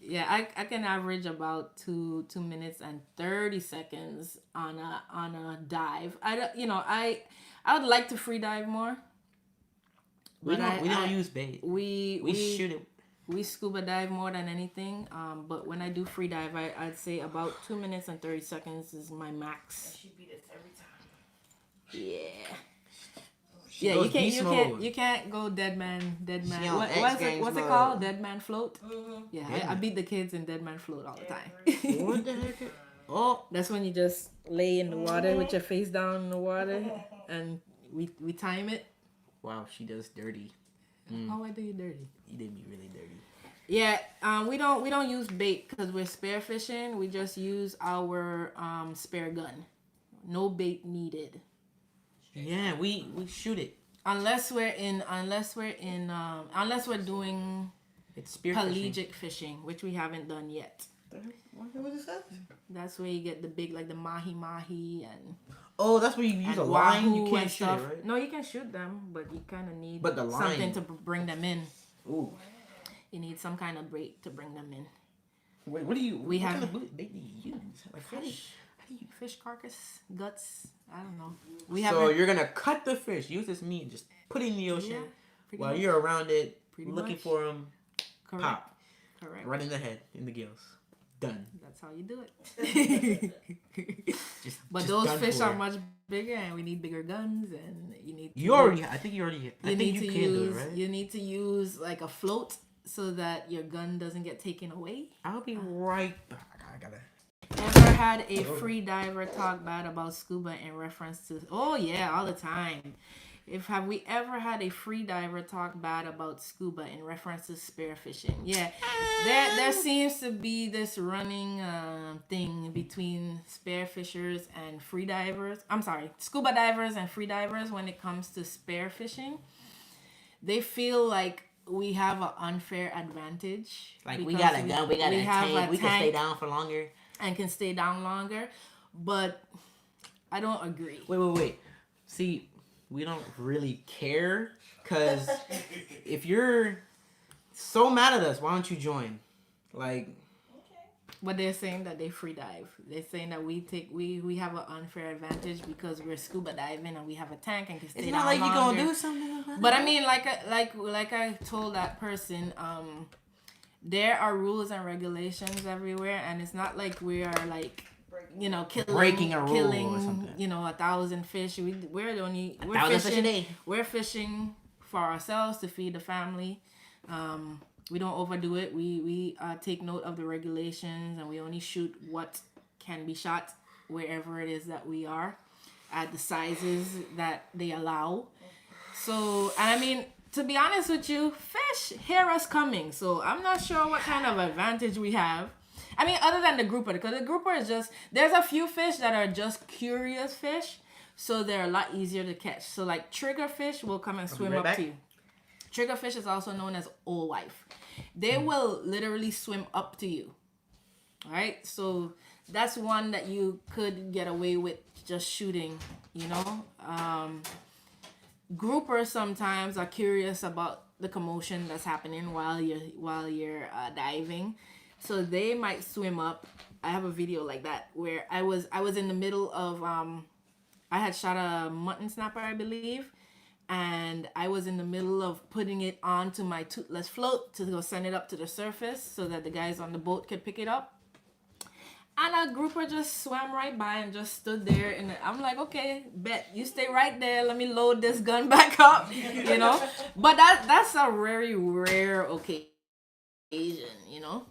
Yeah, I can average about 2 minutes and 30 seconds on a dive. I would like to free dive more. We But don't use bait. We shoot it. We scuba dive more than anything. But when I do free dive, I'd say about 2 minutes and 30 seconds is my max. She beat us every time. Yeah. She Yeah, goes you beast mode. can't go dead man. She on What's X it Games what's it mode. called? Dead man float. Mm-hmm. Yeah, Yeah. I beat the kids in dead man float all the time. What the heck? Oh, That's when you just lay in the water with your face down in the water, and we time it. wow, she does dirty. How I do you dirty? You did me really dirty. Yeah, we don't use bait because we're spearfishing. We just use our spare gun. No bait needed. Yeah, we shoot it. Unless we're doing It's spearfishing. pelagic fishing, which we haven't done yet. What is that? That's where you get the big, like the mahi and Oh, that's where you use and a line. You wahoo can't and shoot stuff. it, right? No, you can shoot them, but you kind of need But the line- something to bring them in. Ooh. You need some kind of bait to bring them in. Wait, what do you? We what have- kind of bait do you use? Like Fish, fish carcass, guts. I don't know. So you're gonna cut the fish, use this meat, just put it in the ocean Yeah, pretty while much. you're around it, Pretty looking much. for them. Correct. Pop Correct. right in the head, in the gills. Done. That's how you do it. But Just those done fish for. are much bigger, and we need bigger guns, and you need. To You already. I think you already. I You think need you to can use. do it, right? You need to use like a float so that your gun doesn't get taken away. I'll be right back. I gotta. Ever had a free diver talk bad about scuba in reference to? Oh yeah, all the time. Have we ever had a free diver talk bad about scuba in reference to spearfishing? Yeah, there seems to be this running thing between spearfishers and free divers. I'm sorry, scuba divers and free divers when it comes to spearfishing. They feel like we have an unfair advantage. Like we because got a gun, we got a have tank, we can stay tank down for longer. and can stay down longer, but I don't agree. Wait. See, we don't really care, cause if you're so mad at us, why don't you join? Like, But they're saying that they free dive. They're saying that we have an unfair advantage because we're scuba diving and we have a tank and can stay it's down not like you longer. gonna do something about But it. I mean, like I told that person, there are rules and regulations everywhere, and it's not like we are like, Breaking a rule or killing, something. 1,000 fish. We're fishing. fish a day. We're fishing for ourselves to feed the family. We don't overdo it. We take note of the regulations, and we only shoot what can be shot wherever it is that we are at the sizes that they allow. So, and I mean, to be honest with you, fish hear us coming. So I'm not sure what kind of advantage we have. I mean, other than the grouper, because the grouper is just, there's a few fish that are just curious fish. so they're a lot easier to catch. So like triggerfish will come and swim up to you. Triggerfish is also known as old wife. They will literally swim up to you. All right, so that's one that you could get away with just shooting, you know. Groupers sometimes are curious about the commotion that's happening while you're diving, so they might swim up. I have a video like that where I was in the middle of I had shot a mutton snapper, I believe, and I was in the middle of putting it onto my toothless float to go send it up to the surface so that the guys on the boat could pick it up. And a grouper just swam right by and just stood there. And I'm like, okay, bet. You stay right there. Let me load this gun back up, you know. But that's a very rare occasion, you know.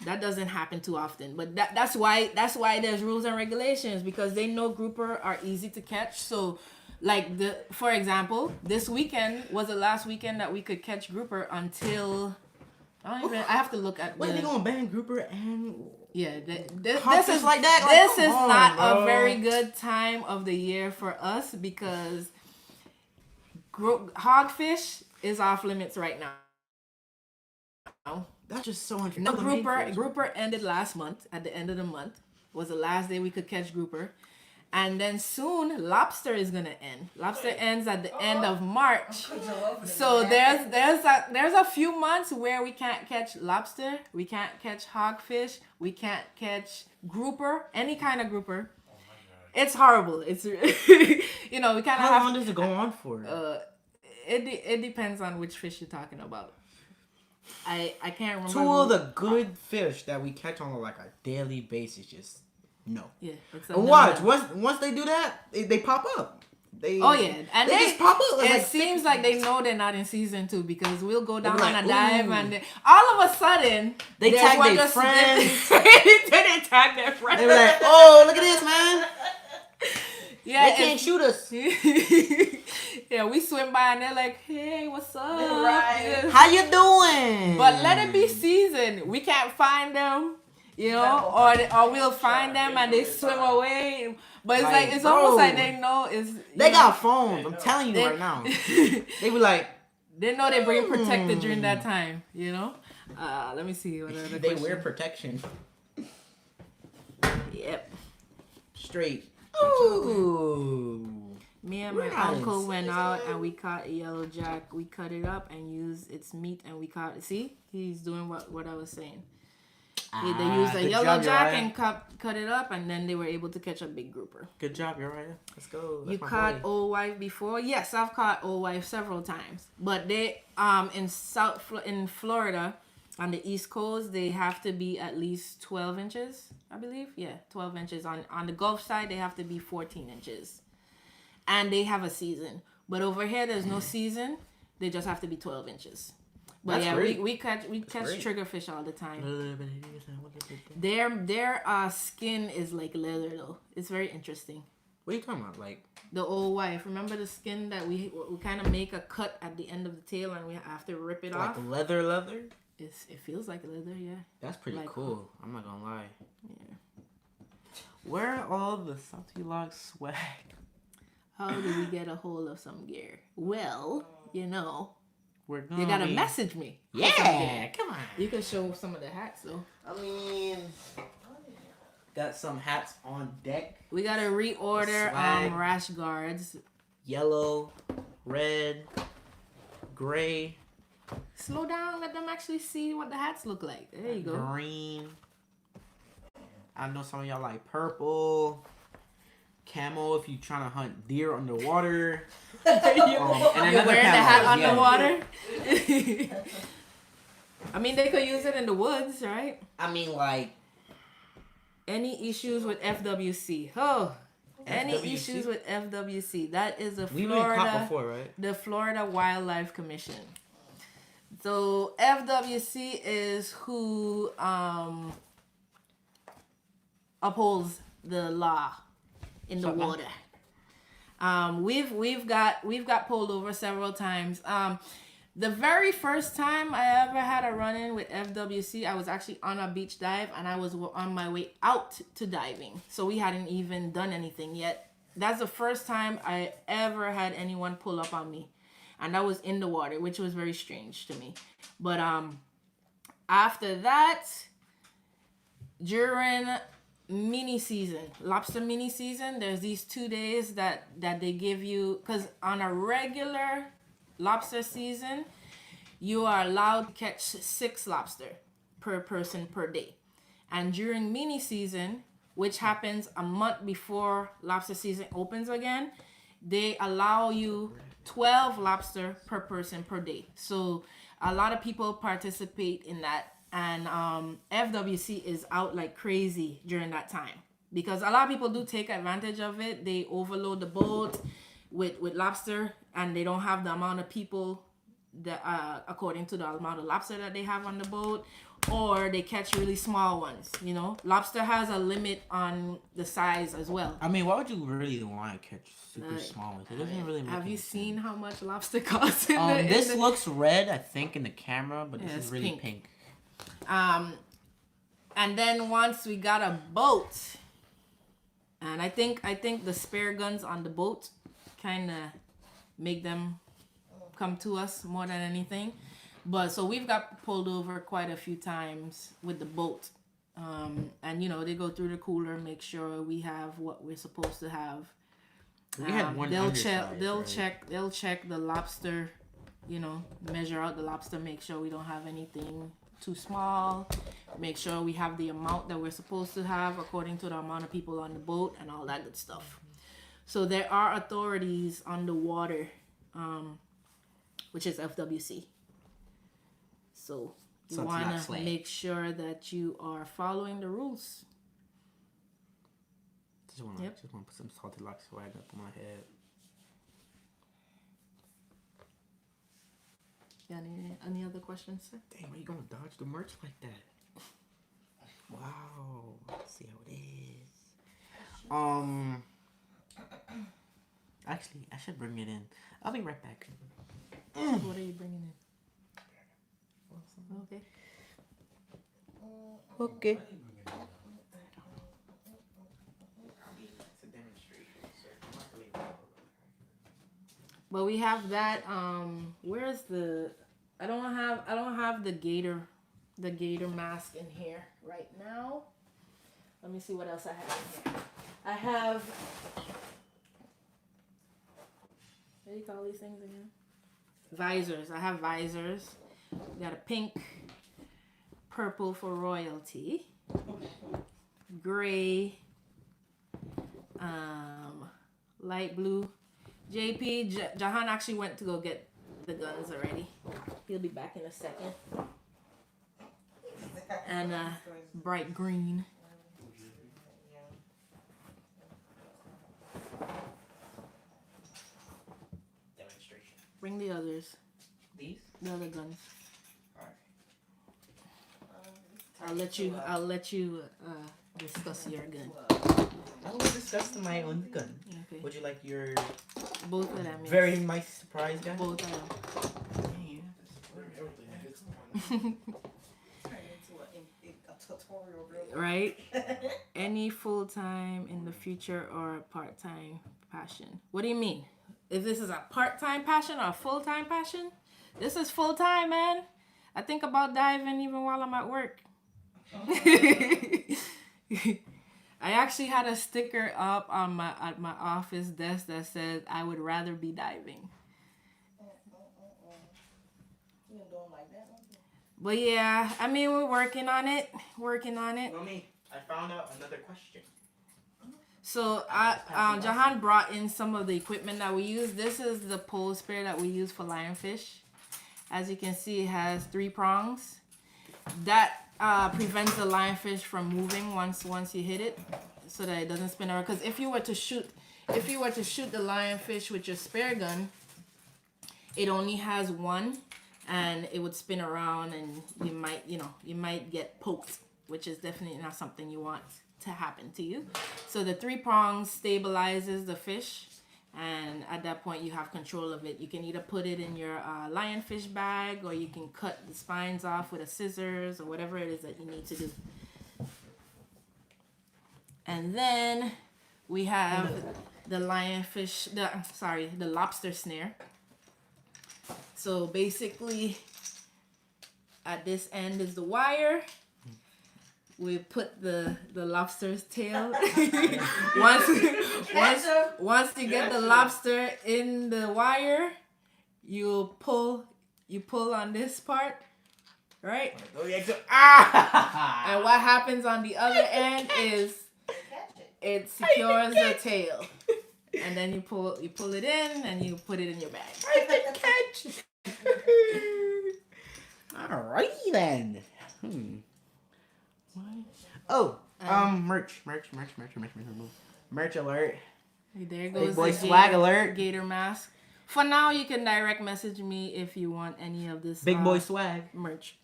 That doesn't happen too often. But that's why there's rules and regulations, because they know grouper are easy to catch. So, like, for example, this weekend was the last weekend that we could catch grouper until... I have to look at. Wait, they gonna ban grouper and this is like that. This is not a very good time of the year for us because hogfish is off limits right now. That's just so interesting. The grouper ended last month. At the end of the month was the last day we could catch grouper. And then soon, lobster is gonna end. Lobster ends at the end of March. So there's a few months where we can't catch lobster, we can't catch hogfish, we can't catch grouper, any kind of grouper. It's horrible. It's you know, we kind of. How long does it go on for? It depends on which fish you're talking about. I can't remember. Two of the good fish that we catch on like a daily basis just. No. Yeah. And watch. Once they do that, they pop up. And they just pop up. It seems like they know they're not in season 2 because we'll go down on a dive and all of a sudden they tag their friends. They tag their friends. They were like, "Oh, look at this, man." Yeah, they can't shoot us. Yeah, we swim by and they're like, "Hey, what's up? Right. How you doing?" But let it be season. We can't find them. You know, or we'll find them and they swim away. But it's like it's almost like they know they got phones. I'm telling you right now. They be like, they know they're being protected during that time. You know. Let me see what other they wear protection. Yep. Straight. Ooh. Me and my uncle went out and we caught a yellow jack. We cut it up and used its meat and we caught. See, he's doing what I was saying. They used a yellow jack and cut it up, and then they were able to catch a big grouper. Good job, Uriah. Let's go. You caught old wife before? Yes, I've caught old wife several times. But they in Florida, on the East Coast, they have to be at least 12 inches, I believe. Yeah, 12 inches. On the Gulf side, they have to be 14 inches. And they have a season. But over here, there's no season. They just have to be 12 inches. But that's yeah, we catch triggerfish all the time. Their skin is like leather though. It's very interesting. What are you talking about? Like the old wife. Remember the skin that we kind of make a cut at the end of the tail and we have to rip it off? Like leather? It feels like leather, yeah. That's pretty cool. I'm not gonna lie. Yeah. Where are all the Salty Locs swag? How do we get a hold of some gear? Well, you know. You gotta message me. Yeah, come on. You can show some of the hats though. I mean, got some hats on deck. We gotta reorder rash guards. Yellow, red, gray. Slow down. Let them actually see what the hats look like. There you go. Green. I know some of y'all like purple. Camo if you trying to hunt deer underwater. And you're wearing the hat underwater. I mean, they could use it in the woods, right? I mean, like any issues with FWC? Oh, any issues with FWC? That is the the Florida Wildlife Commission. So FWC is who upholds the law in the water. We've got pulled over several times. The very first time I ever had a run-in with FWC, I was actually on a beach dive and I was on my way out to diving. So we hadn't even done anything yet. That's the first time I ever had anyone pull up on me, and that was in the water, which was very strange to me. But after that, during mini season, lobster mini season, there's these 2 days that they give you, because on a regular lobster season, you are allowed to catch 6 lobster per person per day. And during mini season, which happens a month before lobster season opens again, they allow you 12 lobster per person per day. So a lot of people participate in that. And FWC is out like crazy during that time, because a lot of people do take advantage of it. They overload the boat with lobster, and they don't have the amount of people that according to the amount of lobster that they have on the boat, or they catch really small ones. You know, lobster has a limit on the size as well. I mean, why would you really want to catch super small ones? It doesn't really make Have you sense. seen how much lobster costs? This looks red, I think, in the camera, but this is really pink. And then once we got a boat, and I think the spare guns on the boat kind of make them come to us more than anything. But so we've got pulled over quite a few times with the boat, and you know, they go through the cooler, make sure we have what we're supposed to have. We had one. They'll check the lobster, you know, measure out the lobster, make sure we don't have anything too small, make sure we have the amount that we're supposed to have according to the amount of people on the boat and all that good stuff. So there are authorities on the water, which is FWC. So you want to make sure that you are following the rules. Just want to put some Salty Locs swag up on my head. Yeah, any other questions, sir? Dang, why you gonna dodge the merch like that? Wow. Let's see how it is. Actually, I should bring it in. I'll be right back. What are you bringing in? Okay. Okay. But we have that. Where's the? I don't have the gator mask in here right now. Let me see what else I have in here. I have. What do you call these things again? Visors. I have visors. We got a pink, purple for royalty, gray, light blue. Jahan actually went to go get the guns already. He'll be back in a second. And bright green. Demonstration. Bring the others. These? The other guns. Alright. I'll let you discuss your gun. I will discuss my own gun. Okay. Would you like your Both of them? Yes. very nice surprise gun? Both of them. Right? Any full-time in the future or part-time passion? What do you mean? If this is a part-time passion or a full-time passion? This is full-time, man. I think about diving even while I'm at work. I actually had a sticker up on at my office desk that says I would rather be diving. But yeah, I mean, we're working on it. Mommy, I found out another question. So Jahan brought in some of the equipment that we use. This is the pole spear that we use for lionfish. As you can see, it has 3 prongs. That prevents the lionfish from moving once you hit it, so that it doesn't spin around. Because if you were to shoot the lionfish with your spear gun, it only has 1, and it would spin around, and you might get poked, which is definitely not something you want to happen to you. So the 3 prongs stabilizes the fish, and at that point you have control of it. You can either put it in your lionfish bag, or you can cut the spines off with a scissors, or whatever it is that you need to do. And then we have the lionfish, the lobster snare. So basically, at this end is the wire. We put the lobster's tail. once you get the lobster in the wire, you pull on this part, right? And what happens on the other end is it secures the tail. And then you pull it in and you put it in your bag. Alrighty then. Oh, merch alert. There goes Big boy the swag alert. Gator mask. For now, you can direct message me if you want any of this Big boy swag merch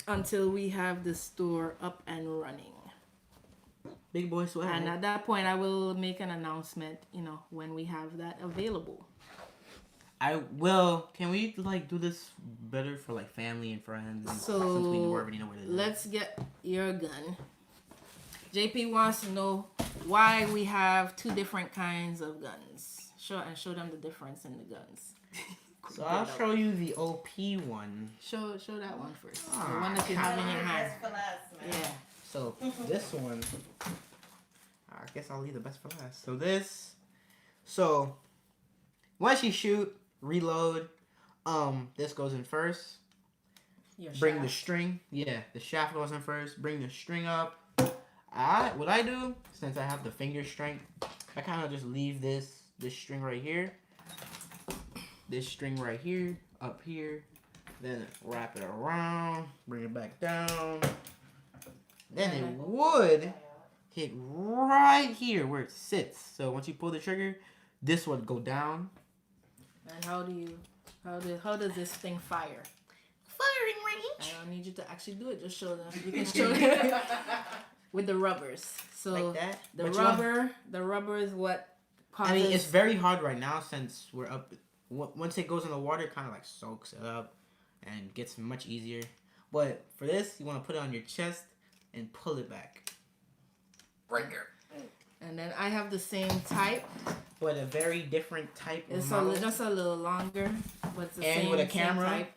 until we have the store up and running. Big boy swag. And at that point, I will make an announcement, when we have that available. I will. Can we do this better for family and friends? So since we already know what it is. Let's get your gun. JP wants to know why we have two different kinds of guns. Show them the difference in the guns. So I'll show you the OP one. Show that one first. The one that you have in your hand. Yeah. So this one, I guess I'll leave the best for last. So once you shoot, reload, this goes in first. Bring the string. Yeah, the shaft goes in first. Bring the string up. What I do, since I have the finger strength, I kind of just leave this string right here. This string right here, up here. Then wrap it around, bring it back down. Then it would hit right here where it sits. So once you pull the trigger, this would go down. And how does this thing fire? Firing range. I don't need you to actually do it. Just show them. You can show them with the rubbers. So Like that? the rubber is what causes. I mean, it's very hard right now since we're up. Once it goes in the water, it kind of soaks it up and gets much easier. But for this, you want to put it on your chest and pull it back. Breaker. And then I have the same type. But a very different type of It's model. just a little longer, but it's the And same, with a camera. same type.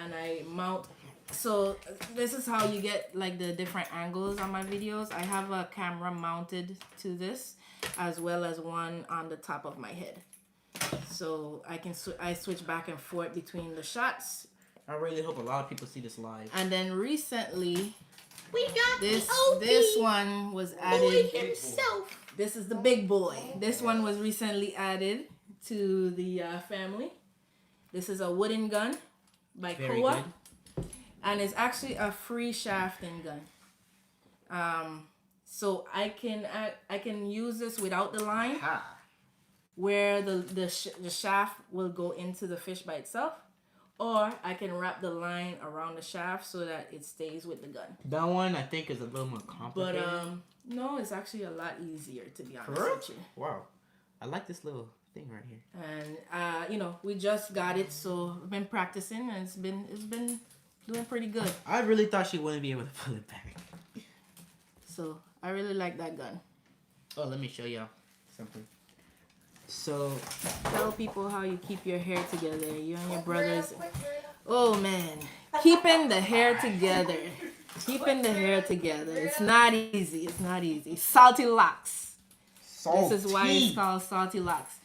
And I mount. So this is how you get the different angles on my videos. I have a camera mounted to this, as well as one on the top of my head. So I switch back and forth between the shots. I really hope a lot of people see this live. And then recently, We got this the OP this one was added. boy himself. This is the big boy. This one was recently added to the family. This is a wooden gun by Very Koa. good. And it's actually a free shafting gun. So I can use this without the line, where the shaft will go into the fish by itself, or I can wrap the line around the shaft so that it stays with the gun. That one I think is a little more complicated. But no, it's actually a lot easier, to be honest with you. Wow, I like this little thing right here. And we just got it, so I've been practicing, and it's been doing pretty good. I really thought she wouldn't be able to pull it back. So I really like that gun. Oh, let me show y'all something. So Tell people how you keep your hair together. You and your brothers. Oh man, keeping the hair together. Keeping the hair together. It's not easy. It's not easy. Salty Locs. This is why it's called Salty Locs.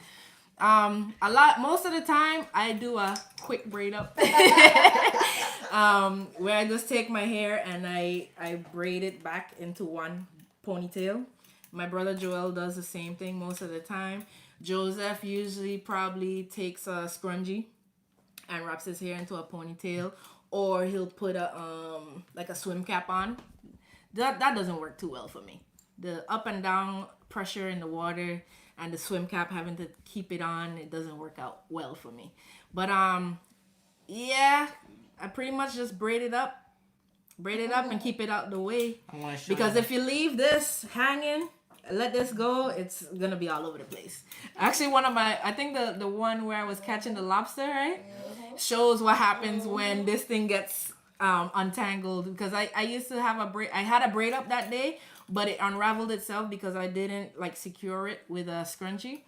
Most of the time I do a quick braid up. Where I just take my hair and I braid it back into one ponytail. My brother Joel does the same thing most of the time. Joseph usually probably takes a scrunchie and wraps his hair into a ponytail, or he'll put a swim cap on. That doesn't work too well for me. The up and down pressure in the water and the swim cap having to keep it on, it doesn't work out well for me. But yeah, I pretty much just braid it up and keep it out the way. Because if you leave this hanging, let this go, it's gonna be all over the place. Actually, I think the one where I was catching the lobster, right, shows what happens when this thing gets untangled. Because I used to have I had a braid up that day, but it unraveled itself because I didn't like secure it with a scrunchie.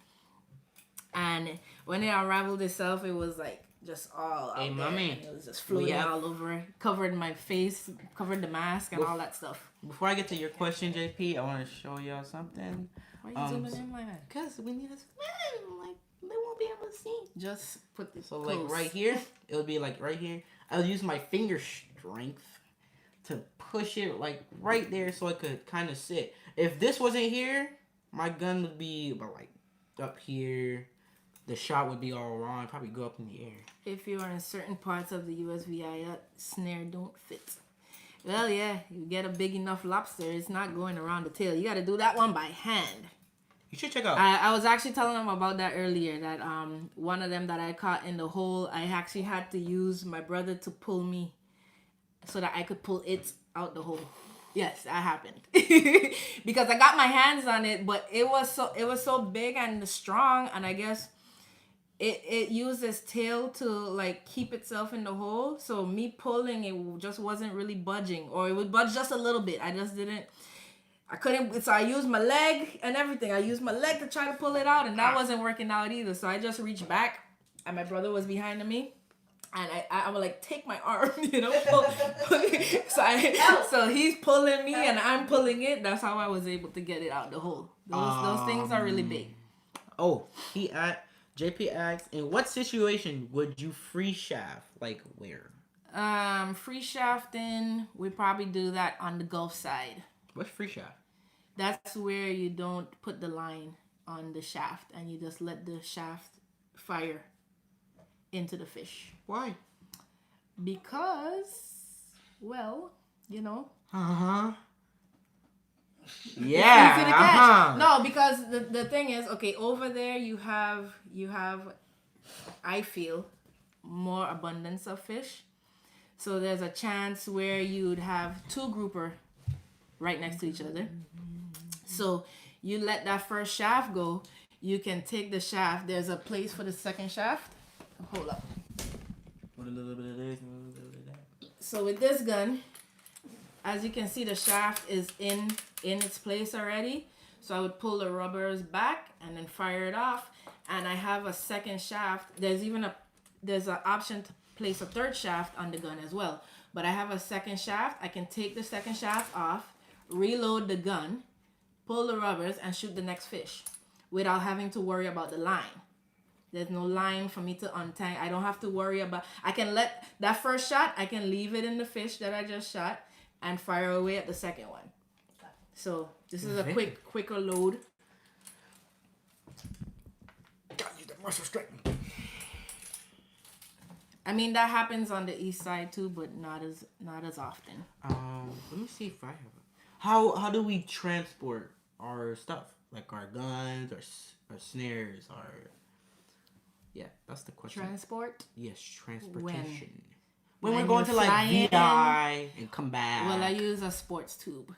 And when it unraveled itself, it was like just all out there. Mommy, and it was just floating all over, covered my face, covered the mask, and all that stuff. Before I get to your question, JP, I want to show y'all something. Why are you zooming in like that? Because we need to like they won't be able to see. Just put this. So close. like right here, it'll be like right here. I'll use my finger strength to push it like right there so it could kind of sit. If this wasn't here, my gun would be about like up here. The shot would be all wrong. Probably go up in the air. If you're in certain parts of the USVI, that snare don't fit. Well, yeah, you get a big enough lobster, it's not going around the tail. You got to do that one by hand. You should check out. I was actually telling them about that earlier. That one of them that I caught in the hole, I actually had to use my brother to pull me, so that I could pull it out the hole. Yes, that happened because I got my hands on it, but it was so big and strong, and I guess it used its tail to like keep itself in the hole. So me pulling it just wasn't really budging, or it would budge just a little bit. I couldn't, so I used my leg and everything. I used my leg to try to pull it out, and that wasn't working out either. So I just reached back, and my brother was behind me, and I would like take my arm, so he's pulling me and I'm pulling it. That's how I was able to get it out the hole. Those things are really big. Oh, JP asked, in what situation would you free shaft? Like where? Free shafting, we probably do that on the Gulf side. What's free shaft? That's where you don't put the line on the shaft and you just let the shaft fire into the fish. Why? Because, well, Uh-huh. Yeah. No, because the thing is, okay, over there you have I feel more abundance of fish. So there's a chance where you'd have two grouper right next to each other. So you let that first shaft go, you can take the shaft. There's a place for the second shaft. Hold up. Put a little bit of this, a little bit of that. So with this gun, as you can see, the shaft is in its place already. So I would pull the rubbers back and then fire it off. And I have a second shaft. There's an option to place a third shaft on the gun as well. But I have a second shaft. I can take the second shaft off, reload the gun, pull the rubbers, and shoot the next fish without having to worry about the line. There's no line for me to untangle. I don't have to worry about. I can let that first shot, I can leave it in the fish that I just shot and fire away at the second one. So this is a quicker load. Gotta use that muscle strength. I mean, that happens on the east side too, but not as often. Let me see if I have it. How do we transport our stuff, like our guns, our snares, yeah, that's the question. Transport? Yes, transportation. When we're going to like VI and come back. Well, I use a sports tube.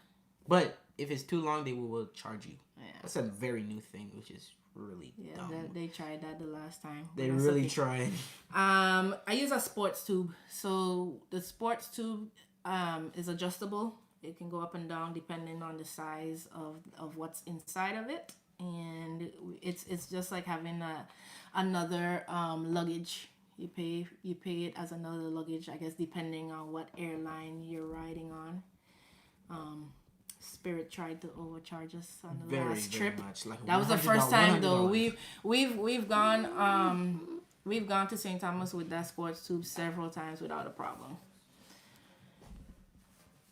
But if it's too long, they will charge you. Yeah. That's a very new thing, which is really dumb. They tried that the last time. They really tried. I use a sports tube. So the sports tube is adjustable. It can go up and down depending on the size of what's inside of it. And it's just like having another luggage. You pay it as another luggage, I guess, depending on what airline you're riding on. Spirit tried to overcharge us on the last trip. Much, like that was the first time though. We've gone to St. Thomas with that sports tube several times without a problem.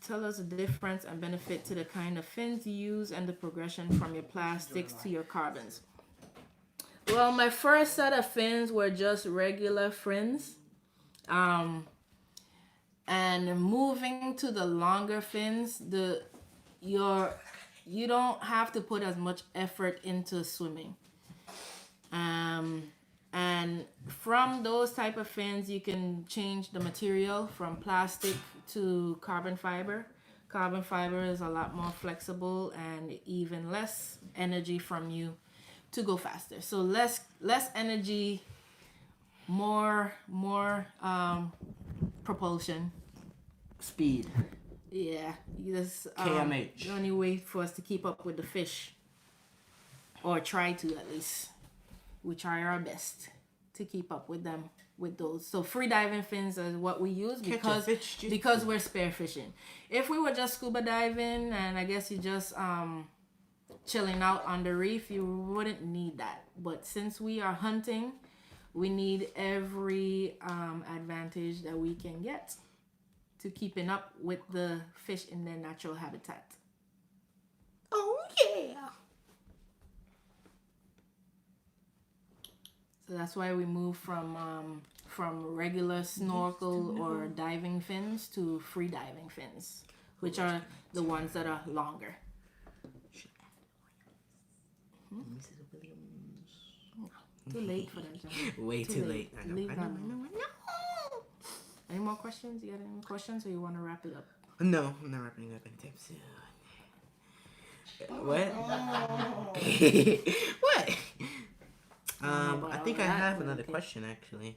Tell us the difference and benefit to the kind of fins you use and the progression from your plastics to your carbons. Well, my first set of fins were just regular fins. And moving to the longer fins, you don't have to put as much effort into swimming. And from those type of fins, you can change the material from plastic to carbon fiber. Carbon fiber is a lot more flexible and even less energy from you to go faster. So less energy, more propulsion, speed. Yeah, that's KMH. the only way for us to keep up with the fish, or try to at least. We try our best to keep up with them with those. So free diving fins is what we use because we're spearfishing. If we were just scuba diving and I guess you just chilling out on the reef, you wouldn't need that. But since we are hunting, we need every advantage that we can get to keeping up with the fish in their natural habitat. Oh yeah. So that's why we move from regular snorkel or diving fins to free diving fins, which are the ones that are longer. Too late for that, John. Way too late. I know. Leave that alone. Any more questions? You got any more questions, or you want to wrap it up? No, I'm not wrapping up anytime soon. What? What? I think I have another question actually.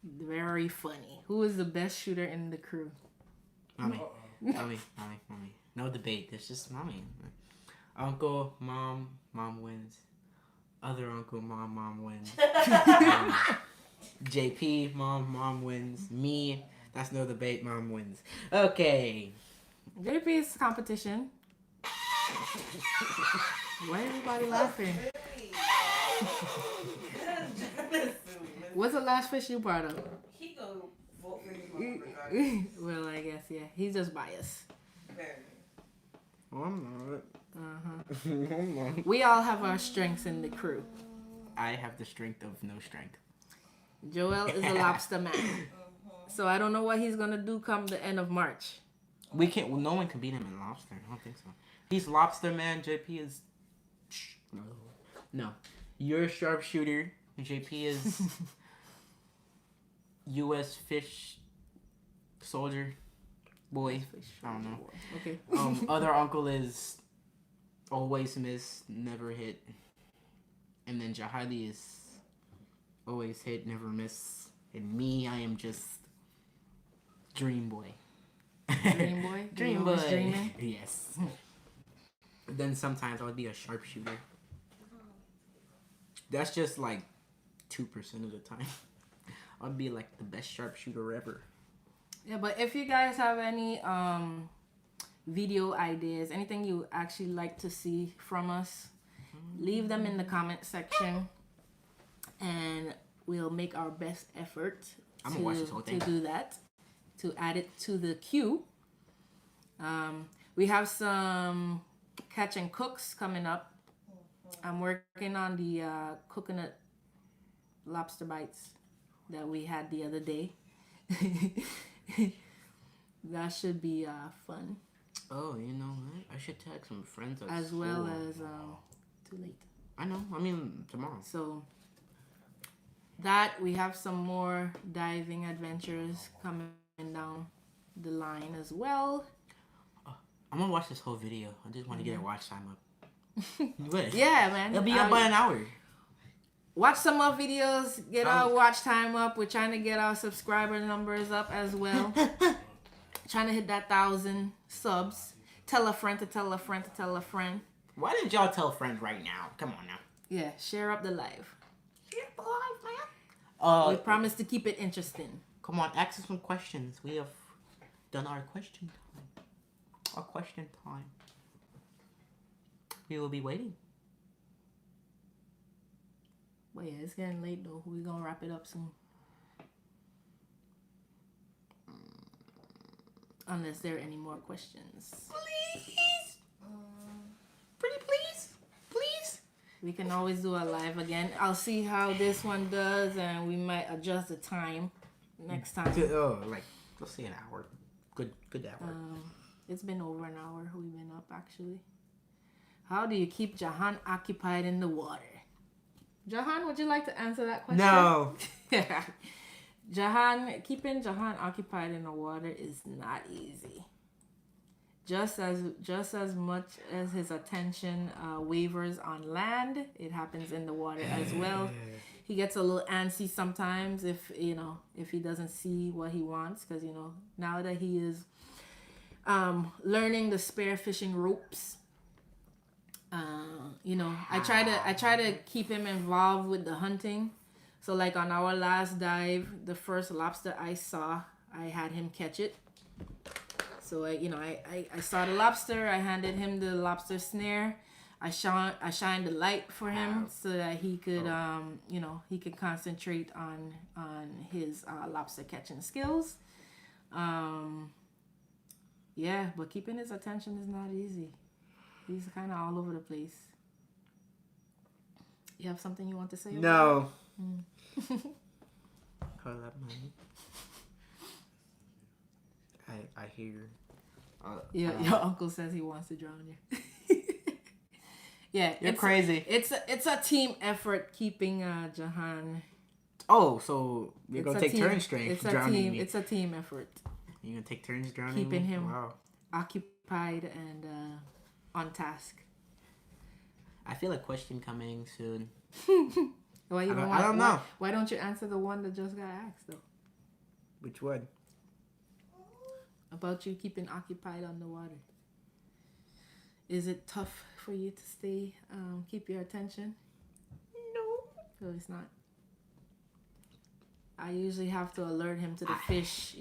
Very funny. Who is the best shooter in the crew? Mommy. No debate. It's just mommy. Uncle, mom wins. Other uncle, mom wins. JP, mom wins. Me, that's no debate, mom wins. Okay. JP's competition. Why is everybody laughing? What's the last fish you brought up? He go vote for his Well, I guess, yeah. He's just biased. I'm Uh-huh. not. We all have our strengths in the crew. I have the strength of no strength. Joel is a lobster man. So I don't know what he's going to do come the end of March. We can't. Well, no one can beat him in lobster. I don't think so. He's lobster man. JP is. No. You're a sharpshooter. JP is. U.S. fish soldier boy. I don't know. Okay. Other uncle is always miss, never hit. And then Jahadi is always hit, never miss. And me, I am just dream boy. Dream boy? Dream You boy. always dreaming? Yes. Then sometimes I would be a sharpshooter. That's just like 2% of the time. I'd be like the best sharpshooter ever. Yeah, but if you guys have any video ideas, anything you actually like to see from us, leave them in the comment section, and we'll make our best effort to do that, to add it to the queue. We have some catch and cooks coming up. I'm working on the coconut lobster bites that we had the other day. That should be fun. Oh, you know what? I should tag some friends as school. Well as too late. I know. I mean tomorrow. So that we have some more diving adventures coming down the line as well. I'm gonna watch this whole video. I just want to get our watch time up. What? Yeah, man. It'll be up by an hour. Watch some more videos. Get our watch time up. We're trying to get our subscriber numbers up as well. Trying to hit that 1,000 subs. Tell a friend to tell a friend to tell a friend. Why didn't y'all tell friends right now? Come on now. Yeah, share up the live. Share up the live, man. We promise to keep it interesting. Come on, ask us some questions. We have done our question time. Our question time. We will be waiting. But yeah, it's getting late though. We're gonna wrap it up soon. Unless there are any more questions. Please. Pretty please. Please. We can always do a live again. I'll see how this one does, and we might adjust the time next time. Oh, like, let's say an hour. Good hour. It's been over an hour we've been up, actually. How do you keep Jahan occupied in the water? Jahan, would you like to answer that question? No. Keeping Jahan occupied in the water is not easy. just as much as his attention wavers on land, it happens in the water as well. He gets a little antsy sometimes if he doesn't see what he wants, because now that he is learning the spearfishing ropes, I try to keep him involved with the hunting. So like on our last dive, the first lobster I saw, I had him catch it. So I saw the lobster, I handed him the lobster snare. I shined the light for him so that he could he could concentrate on his lobster catching skills. Yeah, but keeping his attention is not easy. He's kind of all over the place. You have something you want to say? No. Call that money. I hear. Your uncle says he wants to drown you. Yeah, you're crazy. It's a team effort keeping Jahan. Oh, so we're gonna take turns drowning me. It's a team effort. You're gonna take turns drowning keeping me? him Wow. occupied and on task. I feel a question coming soon. I don't know. Why don't you answer the one that just got asked though? Which one? About you keeping occupied on the water. Is it tough for you to stay, keep your attention? No. No, it's not. I usually have to alert him to the fish,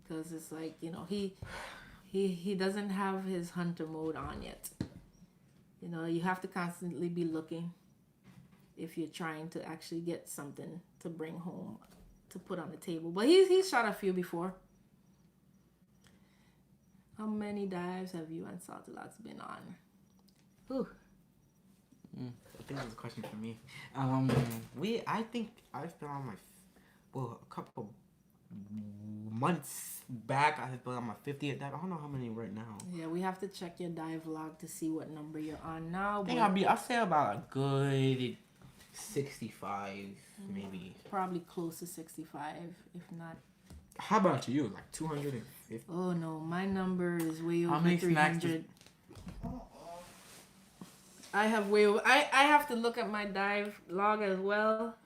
because it's like, he doesn't have his hunter mode on yet. You have to constantly be looking if you're trying to actually get something to bring home to put on the table. But he's shot a few before. How many dives have you and Salty Locs been on? Ooh. I think that's a question for me. I think I've been on a couple months back. I've been on my 50th dive. I don't know how many right now. Yeah, we have to check your dive log to see what number you're on now. I'll say about a good 65, maybe. Probably close to 65, if not. How about you? Like 250? Oh no, my number is way over 300. I have way over. I have to look at my dive log as well.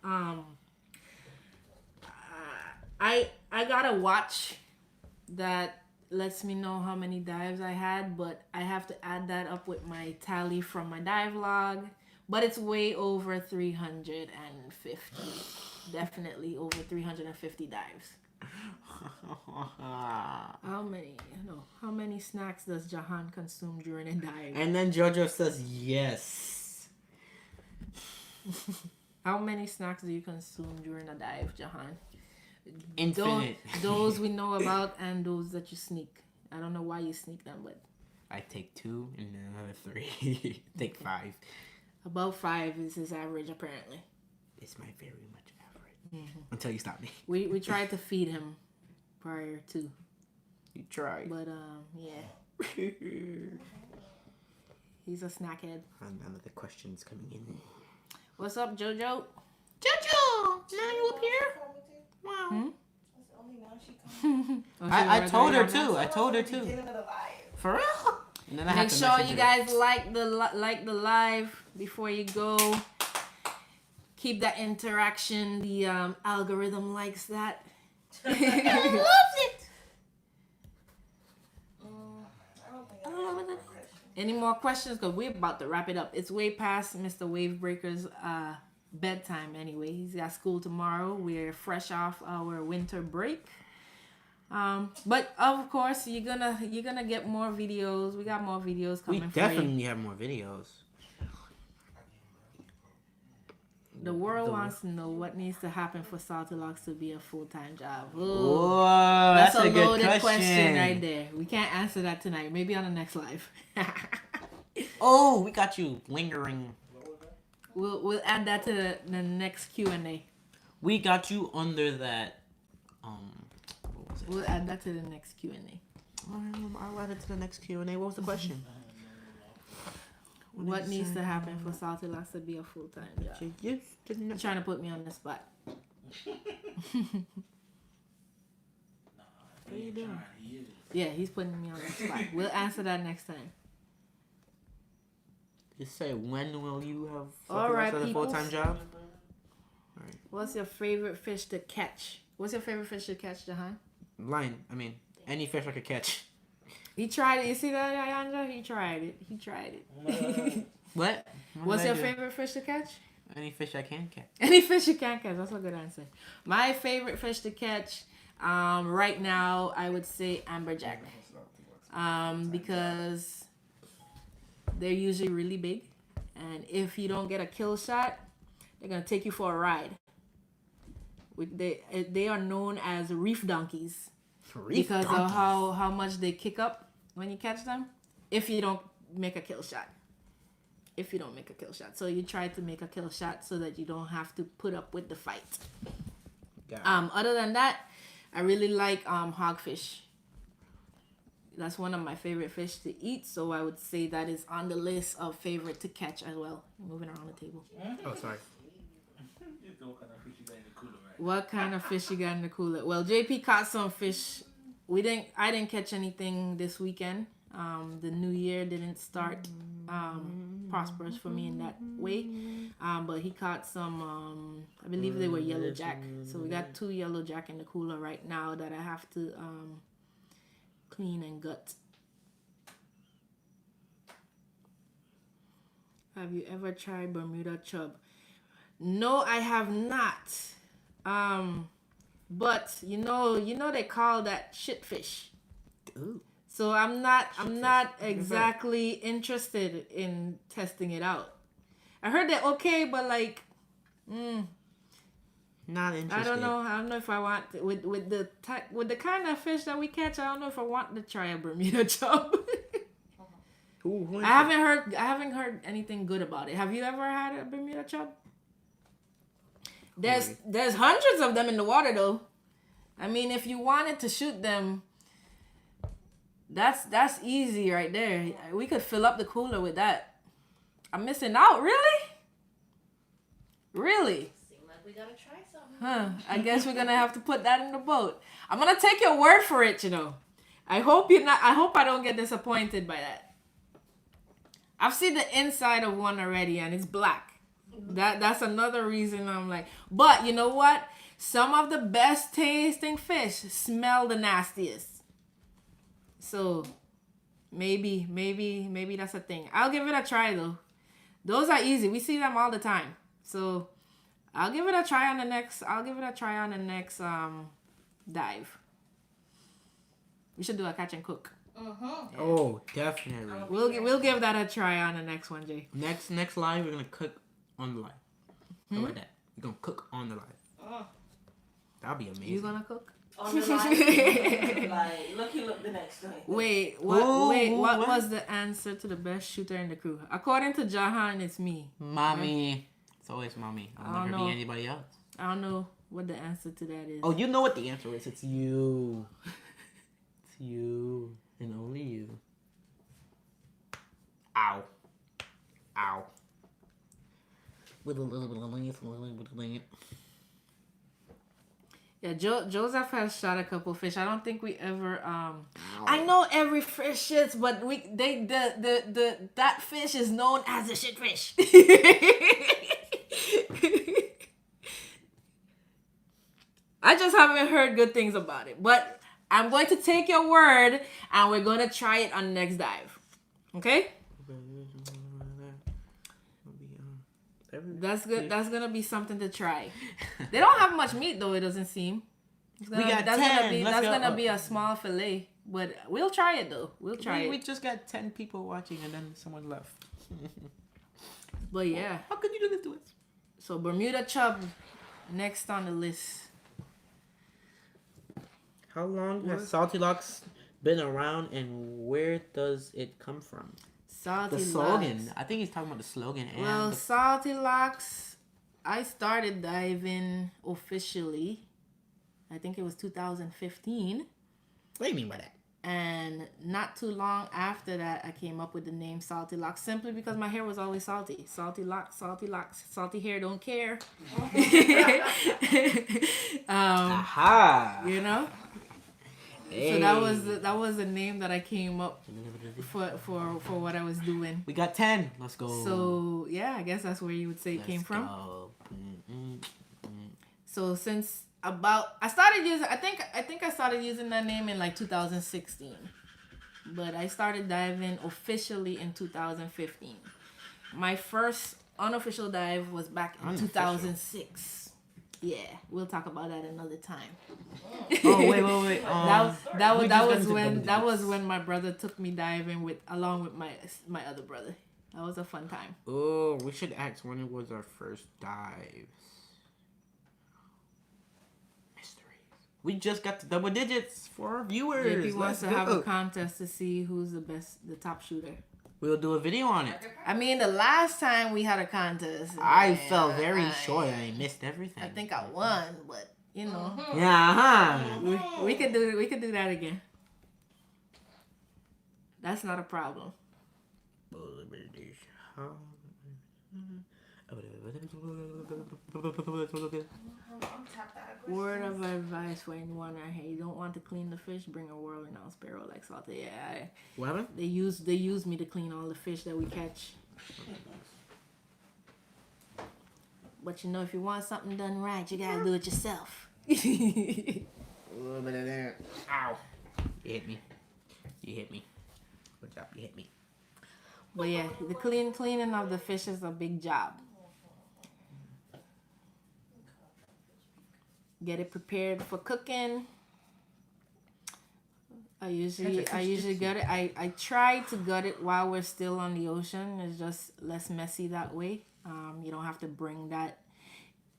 I got a watch that lets me know how many dives I had, but I have to add that up with my tally from my dive log. But it's way over 350. Definitely over 350 dives. How many snacks does Jahan consume during a dive? And then Jojo says yes. How many snacks do you consume during a dive, Jahan? Infinite. Those we know about and those that you sneak. I don't know why you sneak them, but I take 2 and then another 3. Take 5. About 5 is his average, apparently. It's my very much average. Until you stop me. We tried to feed him prior to. You tried. But yeah. He's a snackhead. Another question's coming in. What's up, Jojo? Jojo! Now you up here? Wow. I told her too. For real? And then Make sure you guys like the live before you go. Keep that interaction. The algorithm likes that. Loves it. Any more questions? Because we're about to wrap it up. It's way past Mr. WaveBreaker's bedtime anyway. He's got school tomorrow. We're fresh off our winter break. But of course you're gonna get more videos. We got more videos coming. We definitely have more videos. The world wants to know what needs to happen for Salty Locs to be a full-time job. Whoa, that's a good loaded question right there. We can't answer that tonight. Maybe on the next live. Oh, we got you lingering. We'll add that to the next Q&A. We got you under that. What was it? We'll add that to the next Q&A. I'll add it to the next Q&A. What was the question? What needs to happen for Salty Locs to be a full-time job? You're trying to put me on the spot. What are you doing? Yeah, he's putting me on the spot. We'll answer that next time. Just say, when will you have All right, a people. full-time job? All right. What's your favorite fish to catch? What's your favorite fish to catch, Jahan? Any fish I could catch. He tried it. You see that, Ayanja? He tried it. What? What's your favorite fish to catch? Any fish I can catch. Any fish you can catch. That's a good answer. My favorite fish to catch, right now, I would say amberjack. Because they're usually really big, and if you don't get a kill shot, they're gonna take you for a ride. They are known as reef donkeys because of how much they kick up when you catch them. If you don't make a kill shot. So you try to make a kill shot so that you don't have to put up with the fight. Other than that, I really like hogfish. That's one of my favorite fish to eat, so I would say that is on the list of favorite to catch as well. Moving around the table. Oh, sorry. What kind of fish you got in the cooler? Well, JP caught some fish. I didn't catch anything this weekend. The new year didn't start prosperous for me in that way. But he caught some, I believe they were yellow jack. So we got 2 yellow jack in the cooler right now that I have to clean and gut. Have you ever tried Bermuda chub? No, I have not. But you know they call that shitfish. Ooh. So I'm not exactly interested in testing it out. I heard that okay, but like, not interested. I don't know if I want with the kind of fish that we catch. I don't know if I want to try a Bermuda chub. I haven't heard anything good about it. Have you ever had a Bermuda chub? There's hundreds of them in the water though. I mean, if you wanted to shoot them, that's easy right there. We could fill up the cooler with that. I'm missing out, really? Really? Seems like we gotta try something. Huh. I guess we're gonna have to put that in the boat. I'm gonna take your word for it, I hope I don't get disappointed by that. I've seen the inside of one already and it's black. That's another reason I'm like, but you know what? Some of the best tasting fish smell the nastiest. So maybe that's a thing. I'll give it a try though. Those are easy. We see them all the time. So I'll give it a try on the next dive. We should do a catch and cook. Mm-hmm. Oh, definitely. We'll give that a try on the next one, Jay. Next live, we're gonna cook on the live. How about that? We're gonna cook on the live. That'll be amazing. You gonna cook? On the line, like, look the next day. What was the answer to the best shooter in the crew? According to Jahan, it's me. Mommy. Right? It's always mommy. I'll never be anybody else. I don't know what the answer to that is. Oh, you know what the answer is. It's you. It's you. And only you. Ow. With a little bit of length. Yeah, Joseph has shot a couple fish. I don't think we ever. I know every fish shits, but that fish is known as a shit fish. I just haven't heard good things about it, but I'm going to take your word, and we're going to try it on the next dive. Okay? That's good. That's gonna be something to try. They don't have much meat though. It doesn't seem. That's gonna be a small fillet, but we'll try it though. We'll try it. We just got 10 people watching, and then someone left. But yeah. How could you do this to us? So Bermuda chub, next on the list. How long has Salty Locs been around, and where does it come from? Salty the slogan. Locs. I think he's talking about the slogan. And Salty Locs, I started diving officially. I think it was 2015. What do you mean by that? And not too long after that, I came up with the name Salty Locs simply because my hair was always salty. Salty Locs, salty hair, don't care. Aha! You know? So that was the name that I came up for what I was doing. We got 10. Let's go. So yeah, I guess that's where you would say it came from. So since I started using, I think I started using that name in like 2016, but I started diving officially in 2015. My first unofficial dive was back in 2006. Yeah, we'll talk about that another time. Oh wait. That was when my brother took me diving along with my other brother. That was a fun time. Oh, we should ask when it was our first dives. Mysteries. We just got to double digits for our viewers. If he wants to have a contest to see who's the top shooter. We'll do a video on it. I mean, the last time we had a contest, I fell very short. I missed everything. I think I won, but you know. Yeah, We could do that again. That's not a problem. Word of advice for anyone out here: you don't want to clean the fish, bring a world-renowned sparrow like Salty. Yeah, what happened? They use me to clean all the fish that we catch. But you know, if you want something done right, you gotta do it yourself. A little bit of that. Ow! You hit me. Good job. You hit me. But yeah, the cleaning of the fish is a big job. Get it prepared for cooking. I usually gut it. I try to gut it while we're still on the ocean. It's just less messy that way. You don't have to bring that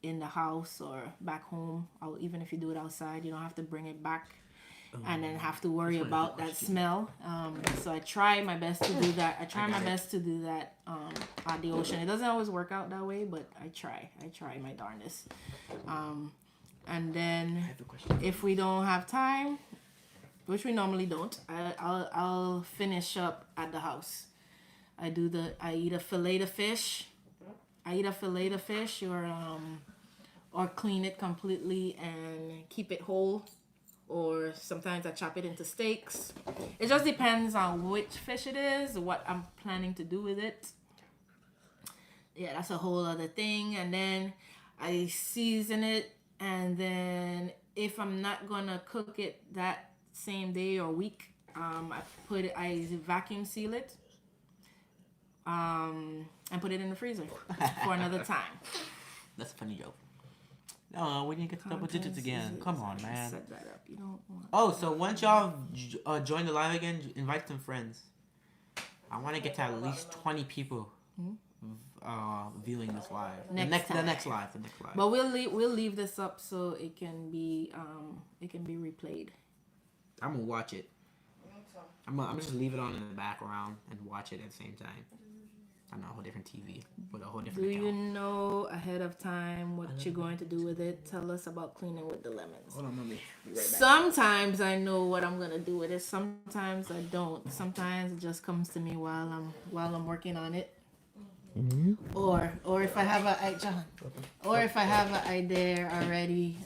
in the house or back home. Or even if you do it outside, you don't have to bring it back and then have to worry about that smell. So I try my best to do that. I try my best to do that on the ocean. It doesn't always work out that way, but I try my darndest. And then if we don't have time, which we normally don't, I'll finish up at the house. I either fillet the fish. Or clean it completely and keep it whole. Or sometimes I chop it into steaks. It just depends on which fish it is, what I'm planning to do with it. Yeah, that's a whole other thing. And then I season it. And then if I'm not gonna cook it that same day or week, I vacuum seal it. And put it in the freezer for another time. That's a funny joke. No, we didn't get to double digits again. Come on, man. Set that up. You don't want. Oh, so once y'all join the live again, invite some friends. I want to get to at least 20 people viewing this live. The next live. But we'll leave this up so it can be replayed. I'm gonna watch it. I'm just leave it on in the background and watch it at the same time. On a whole different TV with a whole different account. Do you know ahead of time what you're going to do with it? Tell us about cleaning with the lemons. Hold on, mommy. Be right back. Sometimes I know what I'm gonna do with it. Sometimes I don't. Sometimes it just comes to me while I'm working on it. Mm-hmm. Or if I have an idea already.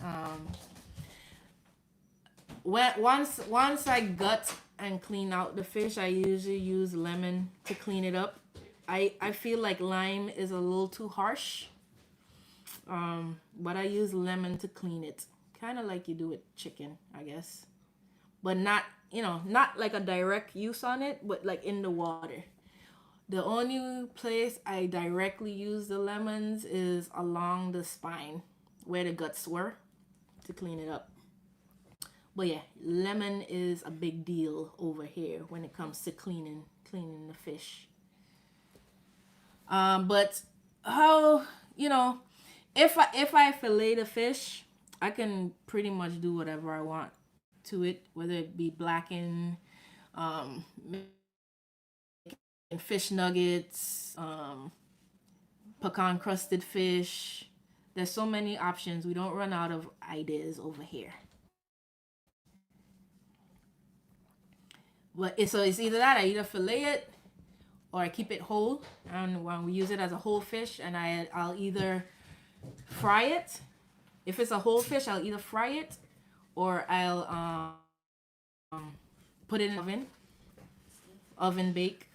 Once I gut and clean out the fish, I usually use lemon to clean it up. I feel like lime is a little too harsh, but I use lemon to clean it, kind of like you do with chicken, I guess, but not like a direct use on it, but like in the water. The only place I directly use the lemons is along the spine where the guts were to clean it up. But yeah, lemon is a big deal over here when it comes to cleaning the fish. But how, if I fillet the fish, I can pretty much do whatever I want to it, whether it be blackened, fish nuggets, pecan crusted fish. There's so many options. We don't run out of ideas over here. But so it's either that, I either fillet it or I keep it whole, and when we use it as a whole fish, and I'll either fry it. If it's a whole fish, I'll either fry it or I'll put it in the oven bake